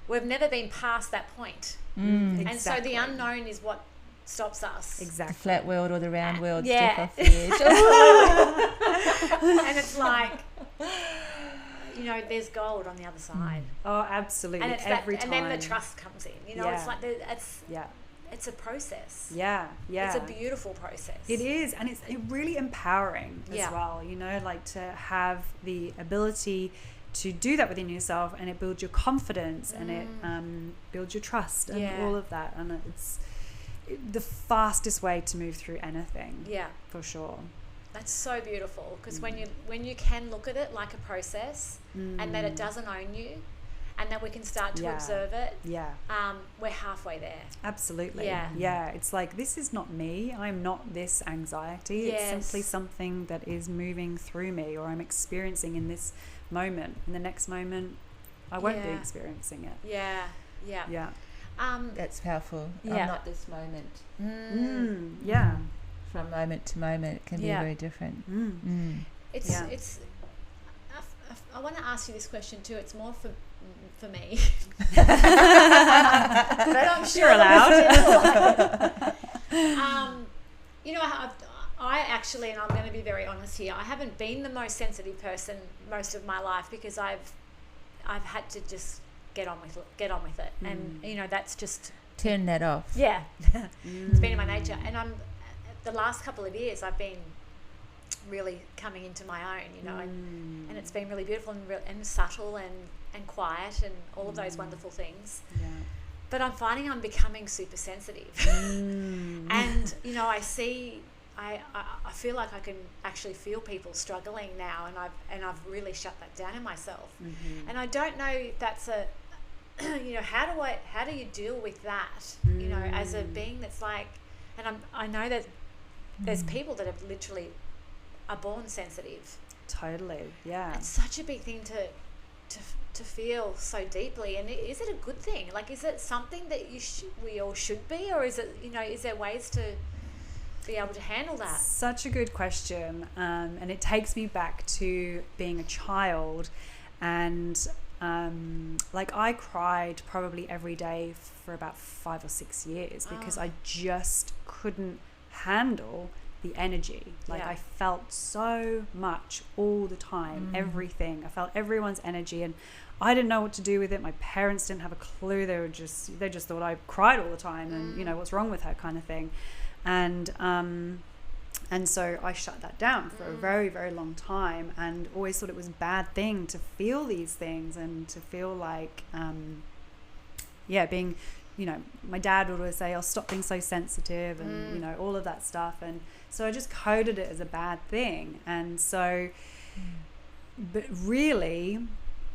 [SPEAKER 2] we've never been past that point. And so the unknown is what stops us.
[SPEAKER 4] Exactly.
[SPEAKER 3] The flat world or the round world
[SPEAKER 2] Yeah.
[SPEAKER 3] step off the edge.
[SPEAKER 2] And it's like, you know, there's gold on the other side.
[SPEAKER 4] Oh, absolutely.
[SPEAKER 2] And it's
[SPEAKER 4] every
[SPEAKER 2] that,
[SPEAKER 4] time.
[SPEAKER 2] and then the trust comes in. You know, it's
[SPEAKER 4] Yeah.
[SPEAKER 2] like it's a process.
[SPEAKER 4] Yeah.
[SPEAKER 2] It's a beautiful process.
[SPEAKER 4] It is, and it's really empowering as
[SPEAKER 2] Yeah.
[SPEAKER 4] well, you know, like to have the ability to do that within yourself, and it builds your confidence and it builds your trust and all of that, and it's the fastest way to move through anything.
[SPEAKER 2] Yeah.
[SPEAKER 4] For sure.
[SPEAKER 2] That's so beautiful, because when you can look at it like a process and that it doesn't own you, and that we can start to observe it, we're halfway there.
[SPEAKER 4] Absolutely.
[SPEAKER 2] Yeah.
[SPEAKER 4] It's like, this is not me. I'm not this anxiety.
[SPEAKER 2] Yes.
[SPEAKER 4] It's simply something that is moving through me, or I'm experiencing in this moment. In the next moment, I won't be experiencing it.
[SPEAKER 2] Yeah.
[SPEAKER 3] That's powerful.
[SPEAKER 2] Yeah.
[SPEAKER 3] I'm not this moment.
[SPEAKER 4] Yeah.
[SPEAKER 3] From moment to moment, it can be very different.
[SPEAKER 2] It's I want to ask you this question too. It's more for me. But I'm sure
[SPEAKER 4] You're allowed.
[SPEAKER 2] You know, I actually, and I'm going to be very honest here, I haven't been the most sensitive person most of my life, because I've had to just get on with it, and you know, that's just
[SPEAKER 3] Turn that off.
[SPEAKER 2] it's been in my nature. And the last couple of years I've been really coming into my own, you know, and it's been really beautiful and subtle and quiet and all of those wonderful things.
[SPEAKER 4] Yeah.
[SPEAKER 2] But I'm finding I'm becoming super sensitive. And, you know, I feel like I can actually feel people struggling now, and I've really shut that down in myself. And I don't know if that's you know, how do you deal with that, you know, as a being that's like, and I know that there's people that have literally are born sensitive.
[SPEAKER 4] Totally. Yeah.
[SPEAKER 2] It's such a big thing to feel so deeply. And is it a good thing? Like, is it something that we all should be, or is it, you know, is there ways to be able to handle that?
[SPEAKER 4] Such a good question, and it takes me back to being a child, and like I cried probably every day for about 5 or 6 years, because I just couldn't handle the energy. Like I felt so much all the time, everything. I felt everyone's energy, and I didn't know what to do with it. My parents didn't have a clue. They just thought I cried all the time, and you know, what's wrong with her, kind of thing. And so I shut that down for a very, very long time, and always thought it was a bad thing to feel these things, and to feel like being, you know, my dad would always say, "Oh, stop being so sensitive," and you know, all of that stuff. And so I just coded it as a bad thing. And so but really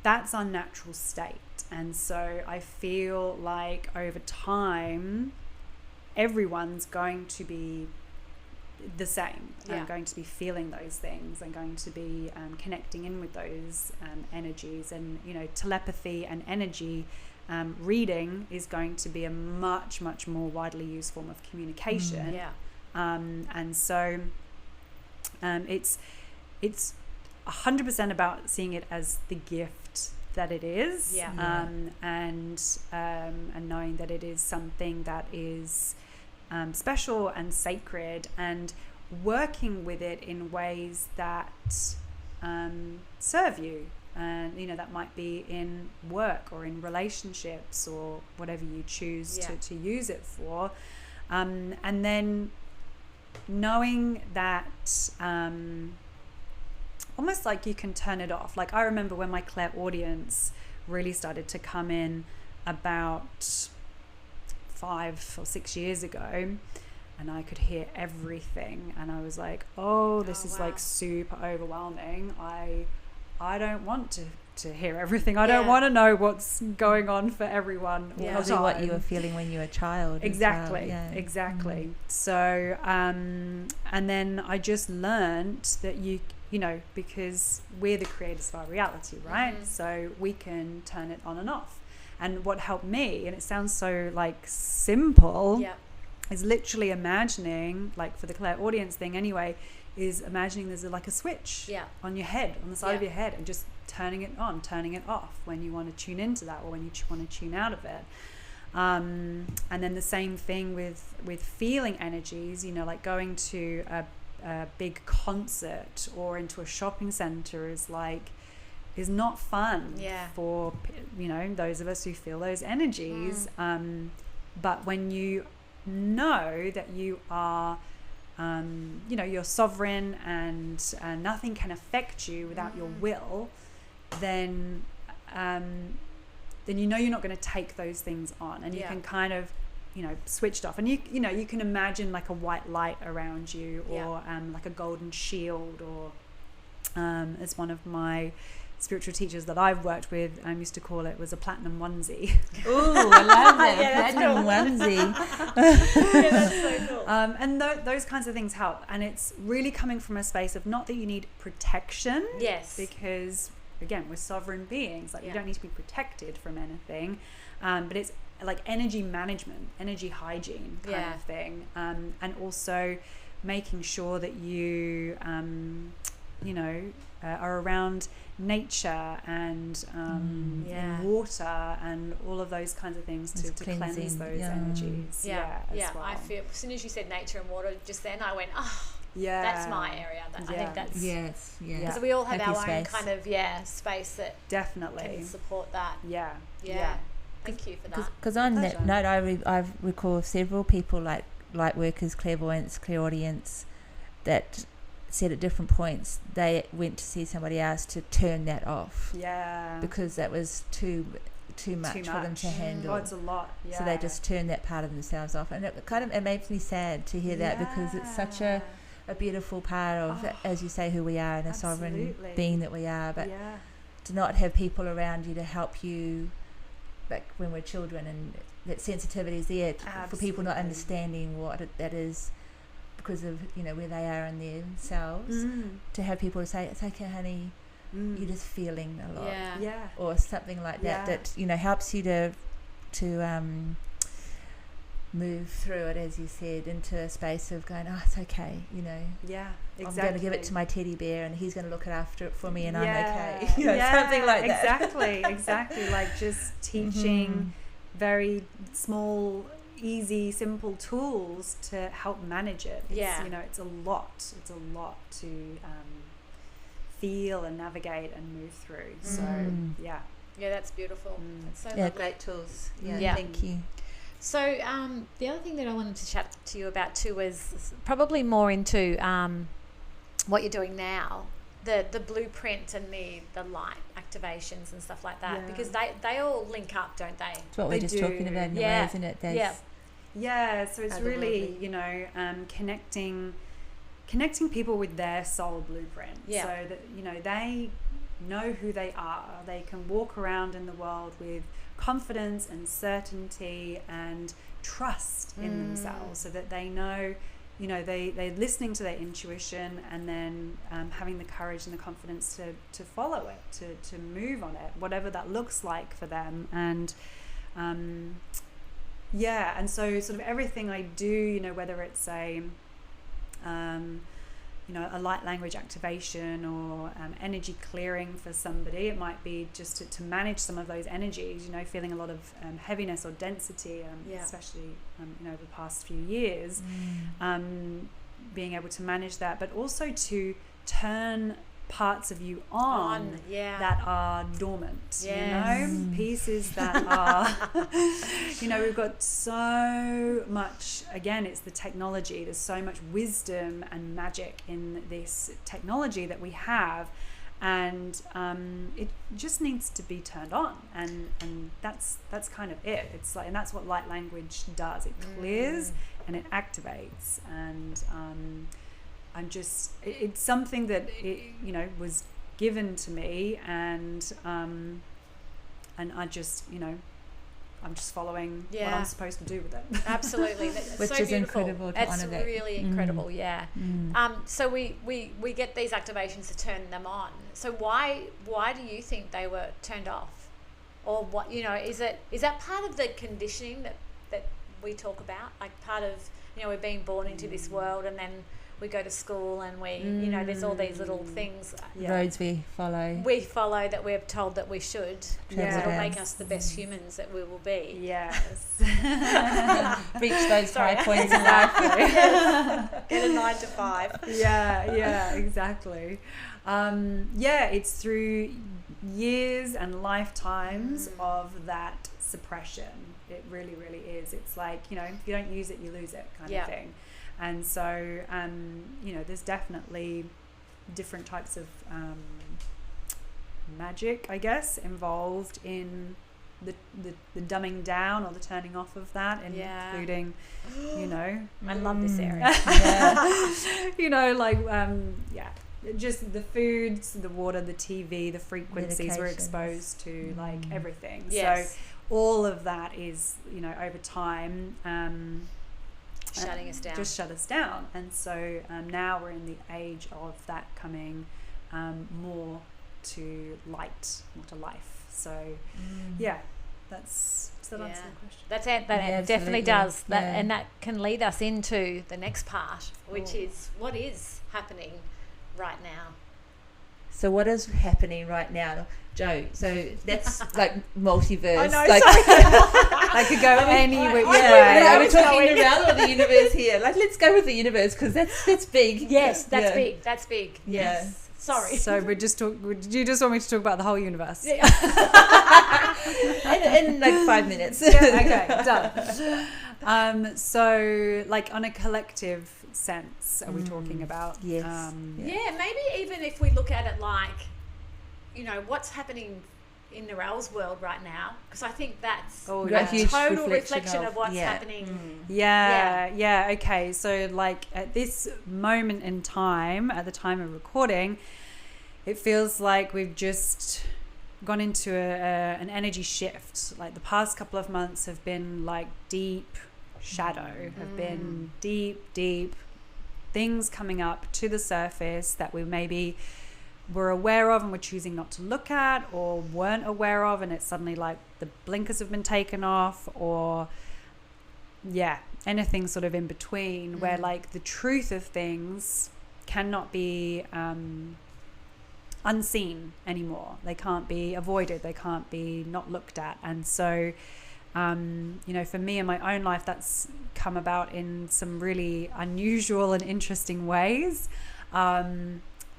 [SPEAKER 4] that's our natural state. And so I feel like over time everyone's going to be the same, going to be feeling those things, and going to be connecting in with those energies. And you know, telepathy and energy reading is going to be a much, much more widely used form of communication. And so it's 100% about seeing it as the gift that it is, and knowing that it is something that is special and sacred, and working with it in ways that serve you. And you know, that might be in work or in relationships or whatever you choose to use it for. And then knowing that almost like you can turn it off. Like I remember when my clairaudience really started to come in about 5 or 6 years ago, and I could hear everything, and I was like, oh, this is like super overwhelming. I don't want to hear everything. I don't want to know what's going on for everyone all the
[SPEAKER 3] Probably
[SPEAKER 4] time.
[SPEAKER 3] what you were feeling when you were a child.
[SPEAKER 4] Exactly,
[SPEAKER 3] as well. Yeah.
[SPEAKER 4] exactly. So, and then I just learned that you know, because we're the creators of our reality, right? So we can turn it on and off. And what helped me, and it sounds so like simple, is literally imagining, like for the clairaudience thing anyway, is imagining there's like a switch on your head, on the side of your head, and just turning it on, turning it off when you want to tune into that or when you want to tune out of it. And then the same thing with feeling energies, you know, like going to a big concert or into a shopping center is not fun for, you know, those of us who feel those energies. But when you know that you are, you know, you're sovereign and nothing can affect you without your will, then you know you're not going to take those things on, and you can kind of, you know, switched off, and you know you can imagine like a white light around you, or like a golden shield, or as one of my spiritual teachers that I've worked with used to call it, was a platinum onesie.
[SPEAKER 3] Ooh, I love that. Platinum onesie.
[SPEAKER 2] That's so cool.
[SPEAKER 4] And those kinds of things help, and it's really coming from a space of not that you need protection, because again, we're sovereign beings, like we don't need to be protected from anything, but it's like energy management, energy hygiene kind of thing, and also making sure that you you know, are around nature and in water and all of those kinds of things to cleanse those energies. As well.
[SPEAKER 2] I feel, as soon as you said nature and water just then, I went, that's my area. I think that's because we all have
[SPEAKER 3] Happy
[SPEAKER 2] our own
[SPEAKER 3] space.
[SPEAKER 2] kind of space that
[SPEAKER 4] definitely
[SPEAKER 2] can support that. Thank you for that.
[SPEAKER 3] Because on that note, I recall several people, like light workers, clairvoyants, clairaudience, that said at different points they went to see somebody else to turn that off. Because that was too much for them to handle.
[SPEAKER 4] Oh, it's a lot.
[SPEAKER 3] So they just turned that part of themselves off, and it makes me sad to hear that, because it's such a beautiful part of, as you say, who we are and a sovereign being that we are. But to not have people around you to help you, like when we're children, and that sensitivity is there for people not understanding what that is, because of, you know, where they are in themselves, to have people say, it's okay, honey, you're just feeling a lot, or something like that, that, you know, helps you to move through it, as you said, into a space of going, it's okay, you know, I'm going to give it to my teddy bear and he's going to look after it for me, and I'm okay, you know, something like that.
[SPEAKER 4] Exactly like just teaching very small, easy, simple tools to help manage it. It's, you know, it's a lot to feel and navigate and move through. So
[SPEAKER 2] that's beautiful. That's so lovely.
[SPEAKER 3] Great tools. Thank you.
[SPEAKER 2] So the other thing that I wanted to chat to you about too was probably more into what you're doing now, the blueprint and the light activations and stuff like that, because they all link up, don't they?
[SPEAKER 3] It's what we're just talking about in a way, isn't it?
[SPEAKER 4] So it's really, you know, connecting people with their soul blueprint, so that, you know, they know who they are. They can walk around in the world with confidence and certainty and trust in themselves, so that they know, you know, they're listening to their intuition, and then having the courage and the confidence to follow it, to move on it, whatever that looks like for them. And and so sort of everything I do, you know, whether it's a you know, a light language activation or energy clearing for somebody, it might be just to manage some of those energies, you know, feeling a lot of heaviness or density, especially you know, over the past few years, being able to manage that, but also to turn parts of you on
[SPEAKER 2] yeah.
[SPEAKER 4] that are dormant,
[SPEAKER 2] Yes.
[SPEAKER 4] pieces that are, we've got so much, again, it's the technology, there's so much wisdom and magic in this technology that we have, and it just needs to be turned on, and that's kind of it. It's like, and that's what light language does. It clears and it activates, and it's something that was given to me, and I just I'm just following what I'm supposed to do with it.
[SPEAKER 2] Absolutely. That's
[SPEAKER 3] Which
[SPEAKER 2] so
[SPEAKER 3] is
[SPEAKER 2] beautiful.
[SPEAKER 3] incredible to
[SPEAKER 2] That's
[SPEAKER 3] honour that.
[SPEAKER 2] really incredible, yeah. So we get these activations to turn them on. So why do you think they were turned off? Or what, is that part of the conditioning that we talk about? Like part of, we're being born into this world, and then we go to school, and we, there's all these little things.
[SPEAKER 3] Roads we follow.
[SPEAKER 2] We follow that we're told that we should. That'll
[SPEAKER 3] down.
[SPEAKER 2] make us the best humans that we will be.
[SPEAKER 4] Yes.
[SPEAKER 3] Reach those high points in life.
[SPEAKER 2] Get a 9 to 5.
[SPEAKER 4] Yeah, exactly. It's through years and lifetimes of that suppression. It really, really is. It's like, if you don't use it, you lose it kind of thing. And so, there's definitely different types of magic, I guess, involved in the dumbing down or the turning off of that, and including,
[SPEAKER 2] I love this area.
[SPEAKER 4] Just the foods, the water, the TV, the frequencies we're
[SPEAKER 3] Medications.
[SPEAKER 4] exposed to, like everything.
[SPEAKER 2] Yes.
[SPEAKER 4] So all of that is, over time,
[SPEAKER 2] Shutting us down.
[SPEAKER 4] just shut us down. And so now we're in the age of that coming more to light, more to life. So does that answer the question?
[SPEAKER 2] That's it. That
[SPEAKER 3] Yeah,
[SPEAKER 2] definitely
[SPEAKER 3] absolutely.
[SPEAKER 2] does. That,
[SPEAKER 3] Yeah.
[SPEAKER 2] and that can lead us into the next part, which is what is happening right now.
[SPEAKER 3] So what is happening right now, Joe? So that's like multiverse.
[SPEAKER 2] I know,
[SPEAKER 3] Like,
[SPEAKER 4] I could go any which way.
[SPEAKER 3] Are we
[SPEAKER 2] was
[SPEAKER 3] talking
[SPEAKER 2] going.
[SPEAKER 3] around or the universe here? Like, let's go with the universe, because that's big.
[SPEAKER 2] Yes, that's
[SPEAKER 3] Yeah.
[SPEAKER 2] big. That's big.
[SPEAKER 3] Yeah.
[SPEAKER 2] Yes. Sorry.
[SPEAKER 4] So did you just want me to talk about the whole universe?
[SPEAKER 3] In like 5 minutes.
[SPEAKER 4] Okay, done. So like on a collective sense, are we talking about?
[SPEAKER 3] Yes.
[SPEAKER 2] Yeah, maybe even if we look at it like, what's happening in Narelle's world right now, because I think that's
[SPEAKER 4] Oh,
[SPEAKER 3] A
[SPEAKER 4] yeah.
[SPEAKER 3] huge
[SPEAKER 2] total reflection of what's
[SPEAKER 3] yeah.
[SPEAKER 2] happening.
[SPEAKER 4] Yeah. Okay. So like at this moment in time, at the time of recording, it feels like we've just gone into an energy shift. Like the past couple of months have been like deep shadow, have been deep things coming up to the surface that we maybe were aware of and we're choosing not to look at, or weren't aware of, and it's suddenly like the blinkers have been taken off, or anything sort of in between, where like the truth of things cannot be unseen anymore. They can't be avoided, they can't be not looked at. And so for me in my own life, that's come about in some really unusual and interesting ways.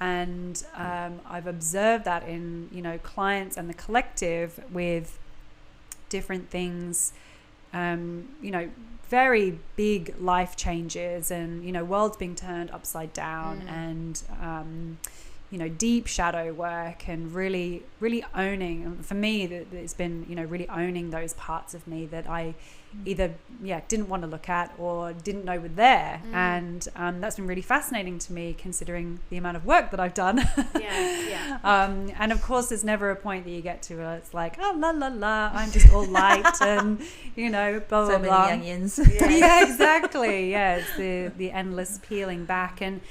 [SPEAKER 4] And I've observed that in, clients and the collective with different things, very big life changes, and, worlds being turned upside down, and, deep shadow work, and really, really owning. And for me, it's been, really owning those parts of me that I either didn't want to look at or didn't know were there. And that's been really fascinating to me, considering the amount of work that I've done. And of course there's never a point that you get to where it's like, oh la la la, I'm just all light and blah blah
[SPEAKER 3] So
[SPEAKER 4] blah.
[SPEAKER 3] many onions.
[SPEAKER 4] Yeah, exactly. It's the endless peeling back, and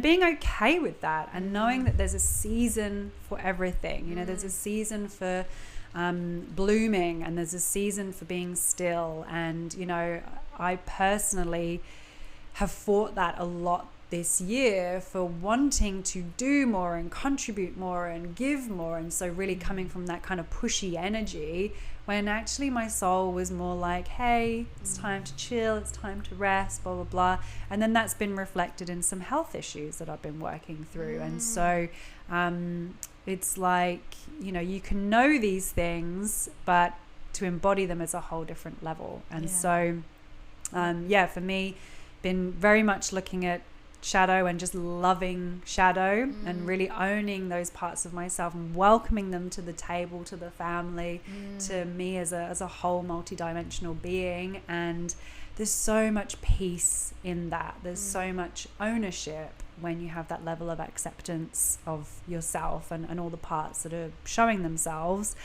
[SPEAKER 4] being okay with that, and knowing that there's a season for everything. There's a season for blooming, and there's a season for being still. And I personally have fought that a lot this year for wanting to do more and contribute more and give more, and so really coming from that kind of pushy energy, when actually my soul was more like, hey, it's time to chill, it's time to rest, blah blah blah. And then that's been reflected in some health issues that I've been working through. And so it's like, you know, you can know these things, but to embody them is a whole different level. And so for me, been very much looking at shadow and just loving shadow and really owning those parts of myself and welcoming them to the table, to the family, to me as a whole multidimensional being. And there's so much peace in that. There's so much ownership when you have that level of acceptance of yourself and all the parts that are showing themselves.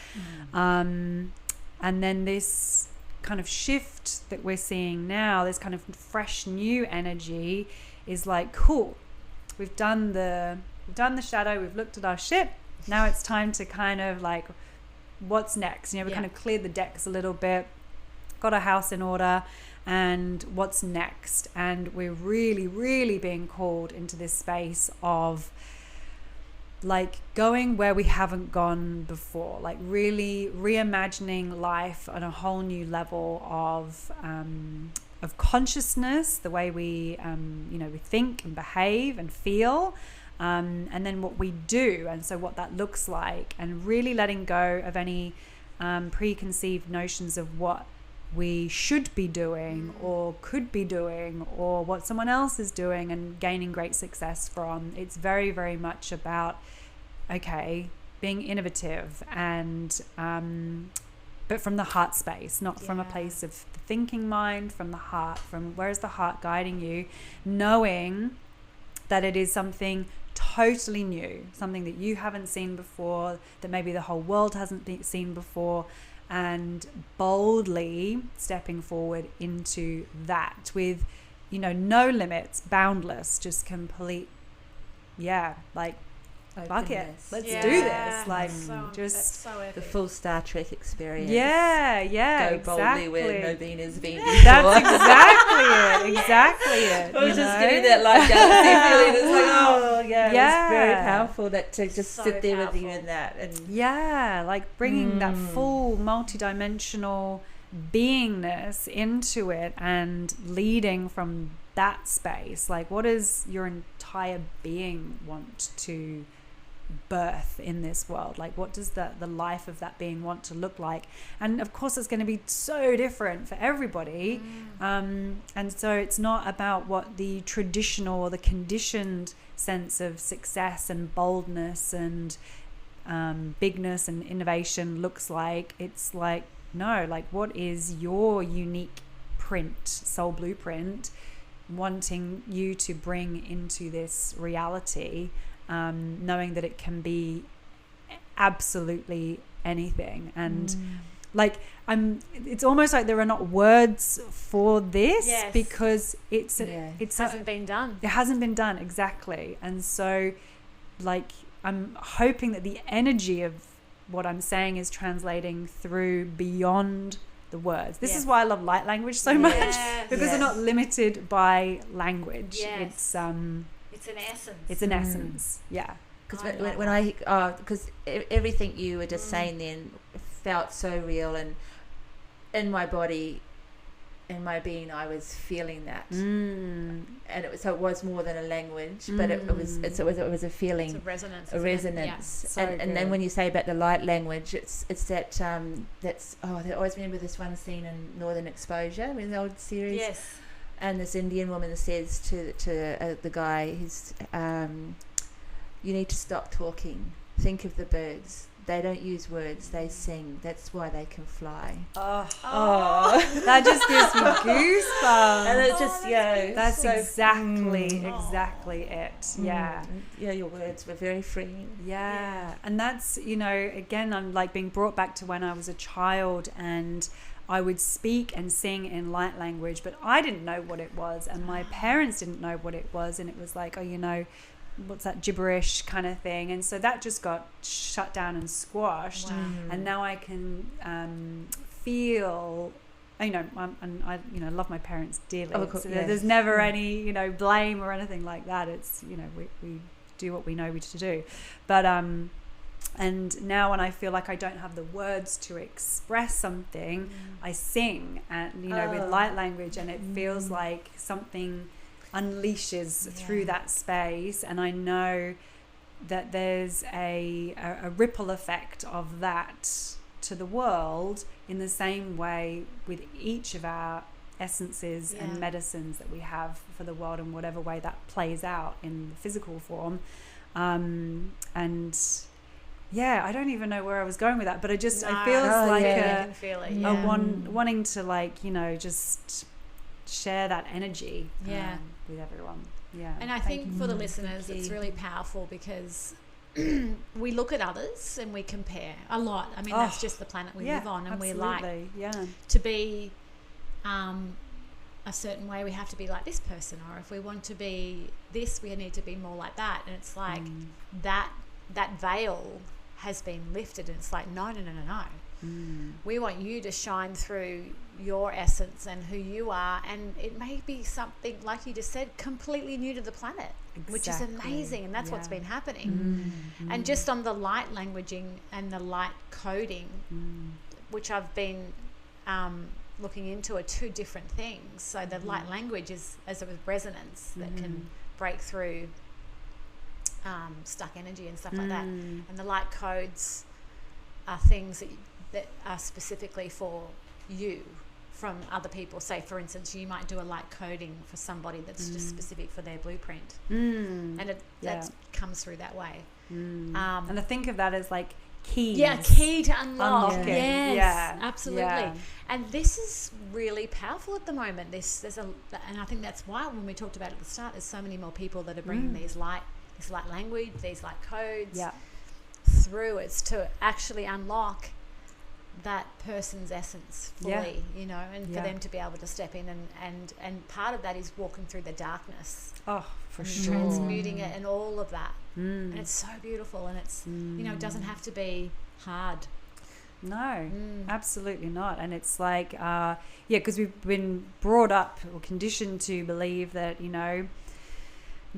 [SPEAKER 4] And then this kind of shift that we're seeing now, this kind of fresh new energy, is like, cool, we've done the shadow, we've looked at our shit, now it's time to kind of like, what's next? You know, we kind of cleared the decks a little bit, got our house in order, and what's next? And we're really, really being called into this space of like going where we haven't gone before, like really reimagining life on a whole new level of consciousness, the way we we think and behave and feel, and then what we do, and so what that looks like, and really letting go of any preconceived notions of what we should be doing or could be doing or what someone else is doing and gaining great success from. It's very, very much about being innovative and but from the heart space, not from a place of the thinking mind, from the heart, from where is the heart guiding you, knowing that it is something totally new, something that you haven't seen before, that maybe the whole world hasn't seen before, and boldly stepping forward into that with, no limits, boundless, just complete, fuck it, let's do this, like just
[SPEAKER 3] the full Star Trek experience.
[SPEAKER 4] Go
[SPEAKER 3] boldly where Nobina's been before.
[SPEAKER 4] That's exactly it.
[SPEAKER 3] I was just getting that like galaxy feeling. It's like, it's very powerful that to just sit there with you in that, and
[SPEAKER 4] like bringing that full multidimensional beingness into it and leading from that space. Like, what does your entire being want to birth in this world? Like, what does the life of that being want to look like? And of course it's going to be so different for everybody, and so it's not about what the traditional or the conditioned sense of success and boldness and bigness and innovation looks like. It's like, no, like, what is your unique print, soul blueprint, wanting you to bring into this reality, knowing that it can be absolutely anything. And it's almost like there are not words for this, because it hasn't been done. It hasn't been done, exactly. And so like, I'm hoping that the energy of what I'm saying is translating through beyond the words. This is why I love light language so much, because they're not limited by language. It's an essence. It's an essence.
[SPEAKER 3] Because because everything you were just saying then felt so real, and in my body, in my being, I was feeling that, and it was more than a language, but it was a feeling, it's a resonance. And then when you say about the light language, it's that I always remember this one scene in Northern Exposure, in the old series, and this Indian woman says to the guy, he's you need to stop talking, think of the birds. They don't use words, they sing. That's why they can fly.
[SPEAKER 4] That just gives me goosebumps.
[SPEAKER 3] And it's just,
[SPEAKER 4] that's so exactly it.
[SPEAKER 3] Your words were very freeing.
[SPEAKER 4] And that's, again, I'm like being brought back to when I was a child, and I would speak and sing in light language, but I didn't know what it was, and my parents didn't know what it was, and it was like, what's that gibberish kind of thing. And so that just got shut down and squashed. And now I can feel you know, and I, you know, love my parents dearly.
[SPEAKER 3] Of course,
[SPEAKER 4] So
[SPEAKER 3] yeah.
[SPEAKER 4] there's never any, you know, blame or anything like that. It's, you know, we do what we know we to do. But and now when I feel like I don't have the words to express something, I sing, and you know, with light language, and it feels like something unleashes through that space, and I know that there's a ripple effect of that to the world in the same way with each of our essences and medicines that we have for the world, in whatever way that plays out in the physical form. And I don't even know where I was going with that, but it feels like wanting to, like, you know, just share that energy with everyone.
[SPEAKER 2] And I think for the listeners, it's really powerful because we look at others and we compare a lot. I mean, that's just the planet we live on, and we like to be a certain way. We have to be like this person, or if we want to be this, we need to be more like that. And it's like that veil has been lifted, and it's like, no. We want you to shine through your essence and who you are, and it may be something, like you just said, completely new to the planet, which is amazing, and that's what's been happening. And just on the light languaging and the light coding, which I've been looking into, are two different things. So the light language is as a resonance that can break through stuck energy and stuff like that, and the light codes are things that are specifically for you from other people. Say, for instance, you might do a light coding for somebody that's just specific for their blueprint, and that comes through that way. And
[SPEAKER 4] I think of that as like keys.
[SPEAKER 2] Key to unlock.
[SPEAKER 4] Unlocking.
[SPEAKER 2] Yes, absolutely. And this is really powerful at the moment. And I think that's why when we talked about it at the start, there's so many more people that are bringing this light language, these light codes through. It's to actually unlock that person's essence fully, you know, and for them to be able to step in, and part of that is walking through the darkness.
[SPEAKER 4] For sure.
[SPEAKER 2] Transmuting it and all of that. And it's so beautiful, and it's, you know, it doesn't have to be hard.
[SPEAKER 4] No, absolutely not. And it's like, because we've been brought up or conditioned to believe that, you know,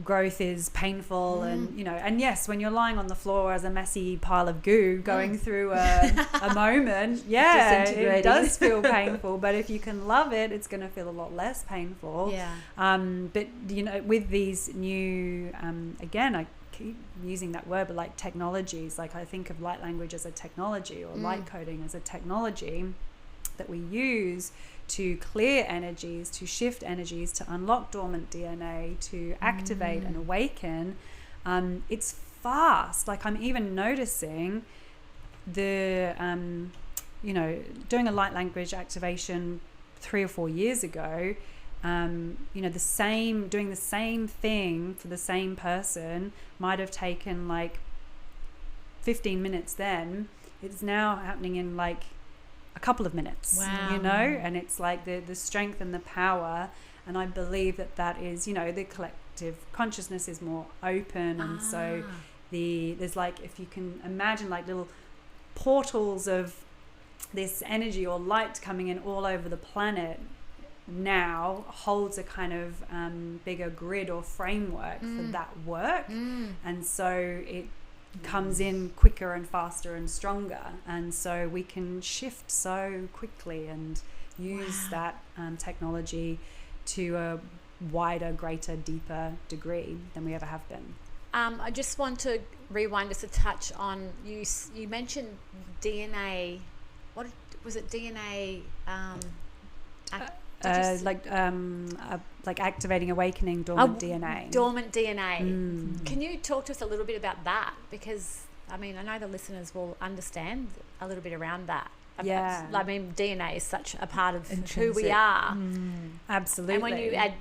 [SPEAKER 4] growth is painful, and you know, and yes, when you're lying on the floor as a messy pile of goo going through a moment, it does feel painful, but if you can love it, it's going to feel a lot less painful. But you know, with these new again, I keep using that word, but like technologies, like I think of light language as a technology, or light coding as a technology that we use to clear energies, to shift energies, to unlock dormant DNA, to activate and awaken. It's fast. Like, I'm even noticing the, you know, doing a light language activation 3 or 4 years ago, you know, doing the same thing for the same person might have taken like 15 minutes then. It's now happening in like a couple of minutes, you know, and it's like the strength and the power. And I believe that is, you know, the collective consciousness is more open, and so there's like, if you can imagine, like little portals of this energy or light coming in all over the planet now holds a kind of bigger grid or framework for that work, and so it comes in quicker and faster and stronger, and so we can shift so quickly and use that technology to a wider, greater, deeper degree than we ever have been.
[SPEAKER 2] I just want to rewind just a touch on, you mentioned DNA. What was it? DNA like
[SPEAKER 4] activating, awakening dormant DNA.
[SPEAKER 2] Dormant DNA. Can you talk to us a little bit about that? Because, I mean, I know the listeners will understand a little bit around that. I mean, DNA is such a part of who we are.
[SPEAKER 4] Absolutely.
[SPEAKER 2] And when you add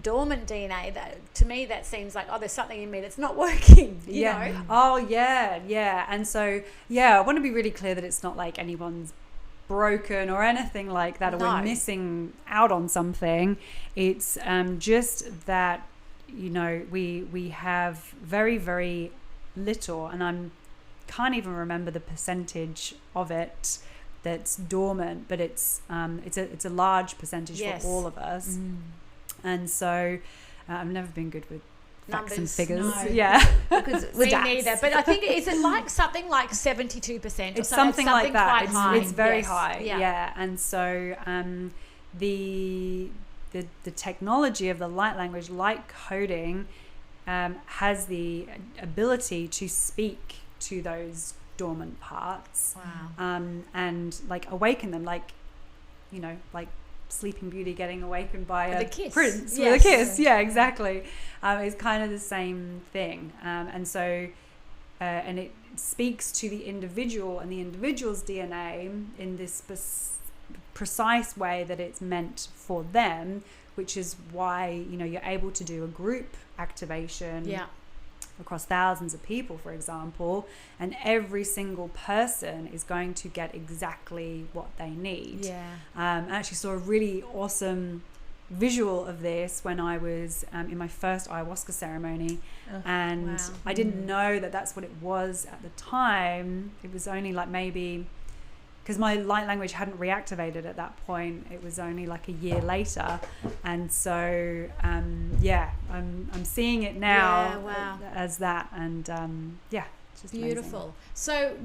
[SPEAKER 2] dormant DNA, to me, that seems like, there's something in me that's not working, you know?
[SPEAKER 4] Oh, yeah. And so, I want to be really clear that it's not like anyone's broken or anything like that, or we're missing out on something. It's just that, you know, we have very, very little, and I can't even remember the percentage of it that's dormant, but it's a large percentage
[SPEAKER 2] Yes.
[SPEAKER 4] for all of us. And so I've never been good with facts and
[SPEAKER 2] Numbers,
[SPEAKER 4] figures.
[SPEAKER 2] no.
[SPEAKER 4] Yeah.
[SPEAKER 3] Because
[SPEAKER 2] Me
[SPEAKER 3] stats.
[SPEAKER 2] neither. But I think, is it like something like 72%?
[SPEAKER 4] It's something like that.
[SPEAKER 2] Quite high.
[SPEAKER 4] It's very
[SPEAKER 2] Yes.
[SPEAKER 4] high. Yeah. And so the technology of the light language, light coding, has the ability to speak to those dormant parts.
[SPEAKER 2] Wow.
[SPEAKER 4] And like awaken them, like, you know, like Sleeping Beauty getting awakened by
[SPEAKER 2] With
[SPEAKER 4] a
[SPEAKER 2] a kiss.
[SPEAKER 4] prince
[SPEAKER 2] Yes.
[SPEAKER 4] with a kiss. Yeah, exactly. It's kind of the same thing. And so and it speaks to the individual and the individual's DNA in this precise way that it's meant for them, which is why, you know, you're able to do a group activation
[SPEAKER 2] Yeah.
[SPEAKER 4] across thousands of people, for example, and every single person is going to get exactly what they need.
[SPEAKER 2] Yeah.
[SPEAKER 4] I actually saw a really awesome visual of this when I was in my first ayahuasca ceremony, and
[SPEAKER 2] wow.
[SPEAKER 4] I didn't know that that's what it was at the time. It was only like maybe, because my light language hadn't reactivated at that point. It was only like a year later, and so I'm seeing it now.
[SPEAKER 2] Yeah, wow.
[SPEAKER 4] As that, and it's just
[SPEAKER 2] Beautiful.
[SPEAKER 4] amazing.
[SPEAKER 2] So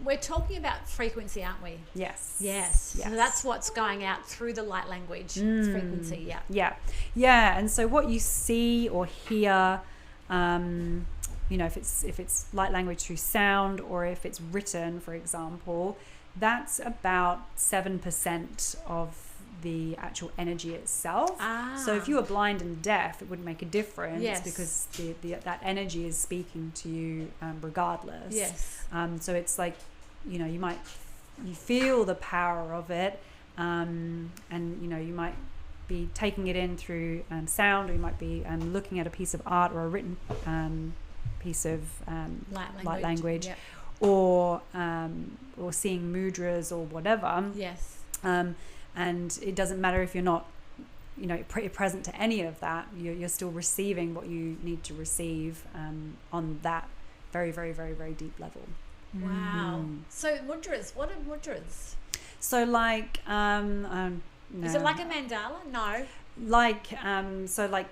[SPEAKER 2] we're talking about frequency, aren't we?
[SPEAKER 4] Yes.
[SPEAKER 2] Yes. So that's what's going out through the light language. It's frequency. Yeah.
[SPEAKER 4] Yeah. And so what you see or hear, you know, if it's light language through sound, or if it's written, for example, that's about 7% of the actual energy itself. So if you were blind and deaf, it wouldn't make a difference.
[SPEAKER 2] Yes.
[SPEAKER 4] Because that energy is speaking to you regardless.
[SPEAKER 2] Yes.
[SPEAKER 4] So it's like, you know, you feel the power of it, and you know, you might be taking it in through sound, or you might be looking at a piece of art or a written piece of light language.
[SPEAKER 2] Yeah.
[SPEAKER 4] Or seeing mudras or whatever.
[SPEAKER 2] Yes.
[SPEAKER 4] And it doesn't matter if you're not, you know, present to any of that. You're still receiving what you need to receive on that very, very, very, very deep level.
[SPEAKER 2] Wow. So mudras. What are mudras?
[SPEAKER 4] So like,
[SPEAKER 2] Is it like a mandala? No.
[SPEAKER 4] Like so like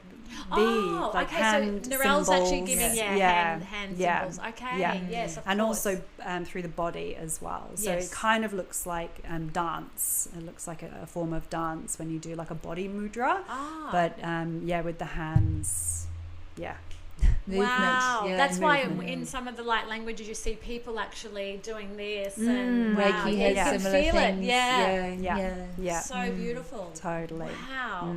[SPEAKER 4] the like
[SPEAKER 2] okay.
[SPEAKER 4] hand
[SPEAKER 2] So Narelle's
[SPEAKER 4] symbols.
[SPEAKER 2] actually giving hand
[SPEAKER 4] yeah.
[SPEAKER 2] symbols. Okay.
[SPEAKER 4] Yeah.
[SPEAKER 2] Yes. Of
[SPEAKER 4] And
[SPEAKER 2] course.
[SPEAKER 4] also through the body as well. So
[SPEAKER 2] Yes.
[SPEAKER 4] it kind of looks like dance. It looks like a form of dance when you do like a body mudra. But with the hands. Yeah.
[SPEAKER 3] Movement,
[SPEAKER 2] wow.
[SPEAKER 3] yeah,
[SPEAKER 2] That's why
[SPEAKER 3] movement.
[SPEAKER 2] in some of the light languages you see people actually doing this and
[SPEAKER 3] Reiki
[SPEAKER 2] wow,
[SPEAKER 3] has
[SPEAKER 2] you can
[SPEAKER 3] similar
[SPEAKER 2] feel
[SPEAKER 3] things.
[SPEAKER 2] it. Yeah.
[SPEAKER 4] Yeah.
[SPEAKER 2] So beautiful.
[SPEAKER 4] Totally.
[SPEAKER 2] Wow.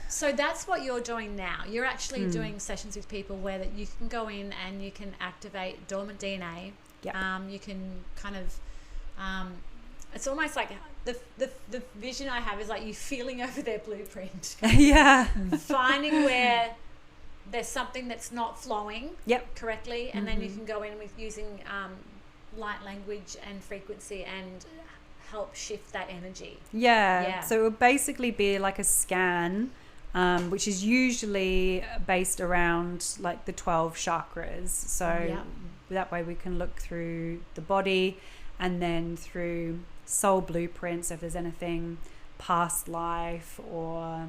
[SPEAKER 2] So that's what you're doing now. You're actually doing sessions with people where that you can go in and you can activate dormant DNA.
[SPEAKER 4] Yeah.
[SPEAKER 2] You can kind of, it's almost like the vision I have is like you feeling over their blueprint,
[SPEAKER 4] Yeah.
[SPEAKER 2] finding where there's something that's not flowing
[SPEAKER 4] Yep.
[SPEAKER 2] correctly, and then you can go in with using light language and frequency and help shift that energy.
[SPEAKER 4] Yeah. So it would basically be like a scan, which is usually based around like the 12 chakras. So that way we can look through the body and then through soul blueprints. So if there's anything past life or,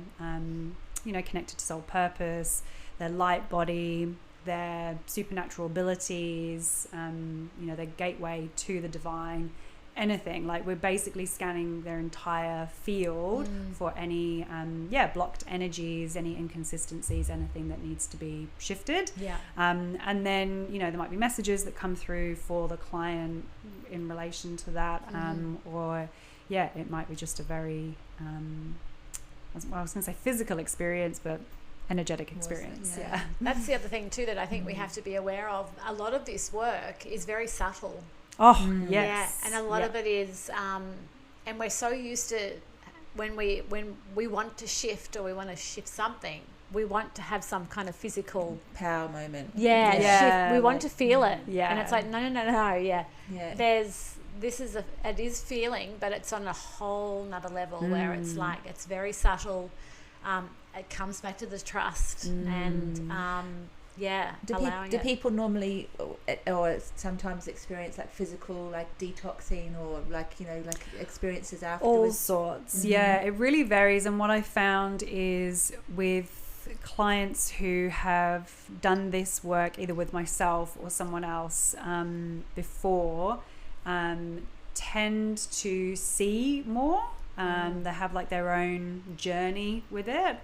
[SPEAKER 4] connected to soul purpose, their light body, their supernatural abilities, their gateway to the divine, anything. Like we're basically scanning their entire field for any blocked energies, any inconsistencies, anything that needs to be shifted. And then there might be messages that come through for the client in relation to that, or it might be just a very I was going to say physical experience, but energetic experience. Yeah.
[SPEAKER 2] That's the other thing too that I think we have to be aware of. A lot of this work is very subtle.
[SPEAKER 4] Oh, yes.
[SPEAKER 2] Yeah, and a lot of it is, and we're so used to when we want to shift or we want to shift something, we want to have some kind of physical
[SPEAKER 3] power moment.
[SPEAKER 2] Shift. We want to feel it.
[SPEAKER 4] Yeah.
[SPEAKER 2] And it's like, no. Yeah.
[SPEAKER 3] Yeah.
[SPEAKER 2] It is feeling, but it's on a whole nother level where it's like, it's very subtle. It comes back to the trust and allowing
[SPEAKER 3] do
[SPEAKER 2] it.
[SPEAKER 3] people normally or sometimes experience like physical like detoxing or like like experiences
[SPEAKER 4] All
[SPEAKER 3] afterwards?
[SPEAKER 4] sorts. Yeah, it really varies. And what I found is with clients who have done this work either with myself or someone else before, tend to see more. They have like their own journey with it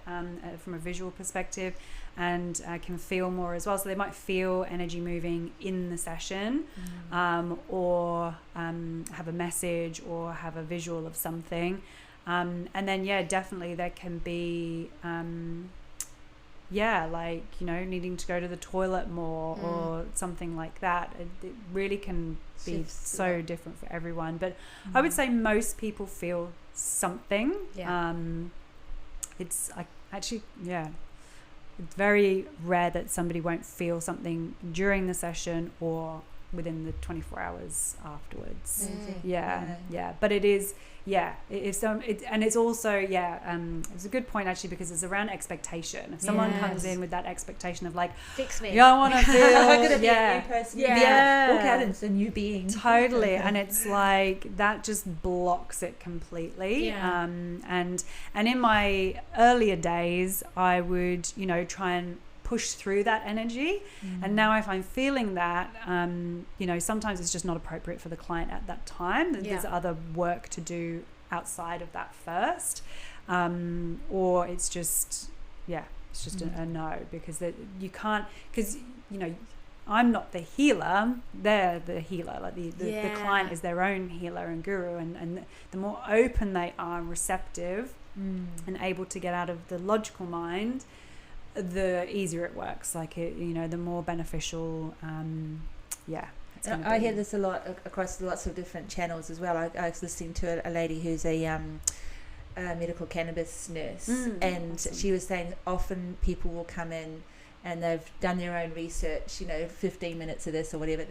[SPEAKER 4] from a visual perspective, and can feel more as well. So they might feel energy moving in the session, or have a message or have a visual of something. And then, definitely there can be, like, needing to go to the toilet more or something like that. It really can be so different for everyone. But I would say most people feel something. It's it's very rare that somebody won't feel something during the session or within the 24 hours afterwards. But it is and it's also it's a good point actually, because it's around expectation. If someone comes in with that expectation of like,
[SPEAKER 2] fix me,
[SPEAKER 4] I want to feel
[SPEAKER 3] I'm gonna be a new person, walk out and it's a new being,
[SPEAKER 4] totally. And it's like that just blocks it completely. And in my earlier days I would try and push through that energy, and now if I'm feeling that sometimes it's just not appropriate for the client at that time. There's other work to do outside of that first, or it's just a no, because you can't, because I'm not the healer, they're the healer. Like the client is their own healer and guru, and the more open they are and receptive and able to get out of the logical mind, the easier it works. Like the more beneficial.
[SPEAKER 3] I hear this a lot across lots of different channels as well. I was listening to a lady who's a medical cannabis nurse, and awesome. She was saying often people will come in and they've done their own research, 15 minutes of this or whatever,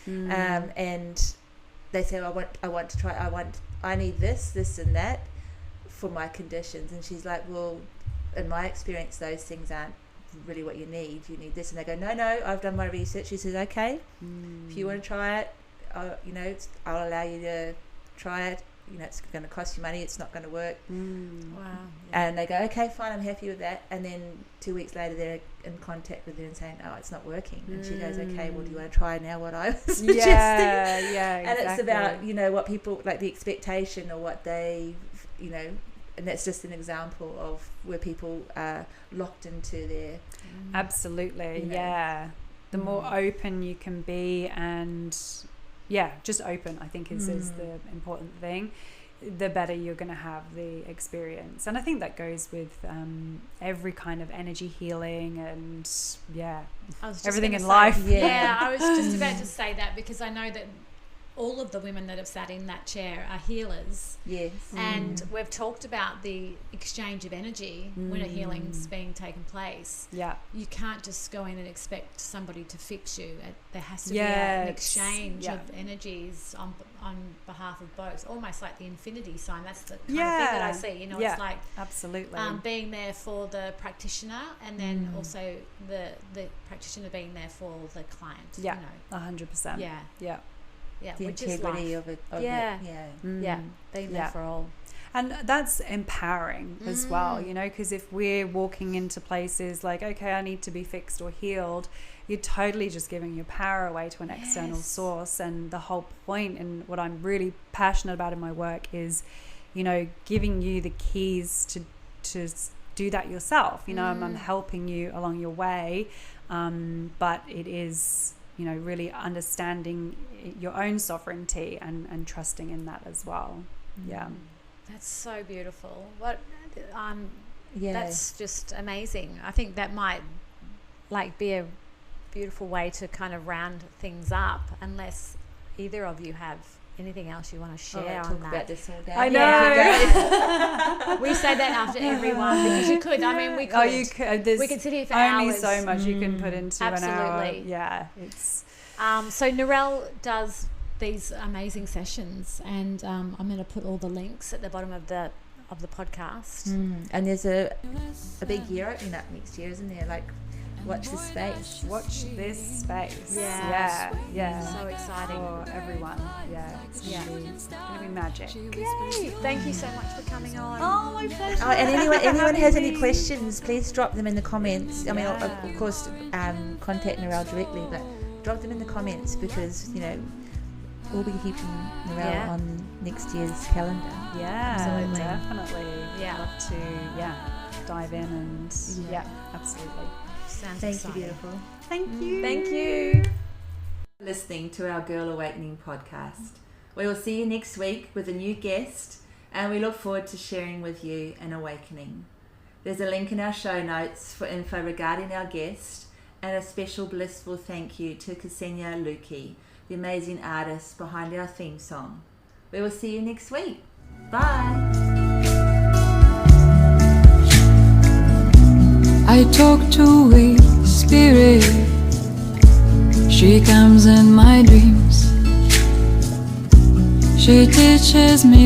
[SPEAKER 3] and they say, I want to try, I need this and that for my conditions. And she's like, well, in my experience, those things aren't really what you need. You need this. And they go, no, I've done my research. She says, okay, if you want to try it, I'll allow you to try it. It's going to cost you money. It's not going to work.
[SPEAKER 2] Wow.
[SPEAKER 3] And they go, okay, fine, I'm happy with that. And then 2 weeks later, they're in contact with her and saying, oh, it's not working. And she goes, okay, well, do you want to try now what I was suggesting?
[SPEAKER 4] Yeah,
[SPEAKER 3] and
[SPEAKER 4] exactly.
[SPEAKER 3] it's about, what people, like the expectation or what they, and that's just an example of where people are locked into their...
[SPEAKER 4] Absolutely, The more open you can be, and just open, I think is the important thing, the better you're going to have the experience. And I think that goes with every kind of energy healing and everything in life.
[SPEAKER 2] I was just about to say that, because I know that all of the women that have sat in that chair are healers.
[SPEAKER 3] Yes.
[SPEAKER 2] And we've talked about the exchange of energy when a healing's being taken place.
[SPEAKER 4] Yeah.
[SPEAKER 2] You can't just go in and expect somebody to fix you. There has to be an exchange of energies on behalf of both. Almost like the infinity sign. That's the kind of thing that I see. It's like
[SPEAKER 4] absolutely
[SPEAKER 2] being there for the practitioner, and then also the practitioner being there for the client.
[SPEAKER 4] 100%.
[SPEAKER 3] The
[SPEAKER 2] which
[SPEAKER 3] integrity
[SPEAKER 2] is
[SPEAKER 3] of it.
[SPEAKER 2] Being there for all.
[SPEAKER 4] And that's empowering as well, because if we're walking into places like, okay, I need to be fixed or healed, you're totally just giving your power away to an external source. And the whole point, and what I'm really passionate about in my work, is, giving you the keys to do that yourself. I'm helping you along your way, but it is... really understanding your own sovereignty and trusting in that as well.
[SPEAKER 2] That's so beautiful. That's just amazing. I think that might be a beautiful way to kind of round things up, unless either of you have anything else you want to share on that.
[SPEAKER 3] About this all day.
[SPEAKER 4] I know.
[SPEAKER 2] We say that after everyone, because you could. I mean, we could.
[SPEAKER 4] Oh, you could.
[SPEAKER 2] We could sit here for
[SPEAKER 4] only
[SPEAKER 2] hours.
[SPEAKER 4] so much you can put into an hour.
[SPEAKER 2] Absolutely.
[SPEAKER 4] Yeah, it's.
[SPEAKER 2] So Narelle does these amazing sessions, and I'm going to put all the links at the bottom of the podcast.
[SPEAKER 3] And there's a big year opening up next year, isn't there? Like Watch the space.
[SPEAKER 4] Watch this space.
[SPEAKER 2] Yeah. So exciting.
[SPEAKER 4] For everyone. Yeah. It's gonna be magic.
[SPEAKER 2] Yay. Thank you so much for coming on.
[SPEAKER 4] Oh, my pleasure.
[SPEAKER 3] Oh, and anyone has any questions, please drop them in the comments. I mean, of course, contact Narelle directly, but drop them in the comments because, you know, we'll be keeping Narelle on next year's calendar.
[SPEAKER 4] Yeah,
[SPEAKER 2] Absolutely.
[SPEAKER 4] definitely.
[SPEAKER 2] Yeah.
[SPEAKER 4] Love to dive in and absolutely.
[SPEAKER 2] Sounds
[SPEAKER 3] Thank
[SPEAKER 2] exciting.
[SPEAKER 3] you, beautiful.
[SPEAKER 4] Thank you.
[SPEAKER 2] Thank you.
[SPEAKER 3] Listening to our Girl Awakening podcast. We will see you next week with a new guest, and we look forward to sharing with you an awakening. There's a link in our show notes for info regarding our guest, and a special blissful thank you to Ksenia Luki, the amazing artist behind our theme song. We will see you next week. Bye.
[SPEAKER 1] I talk to a spirit. She comes in my dreams. She teaches me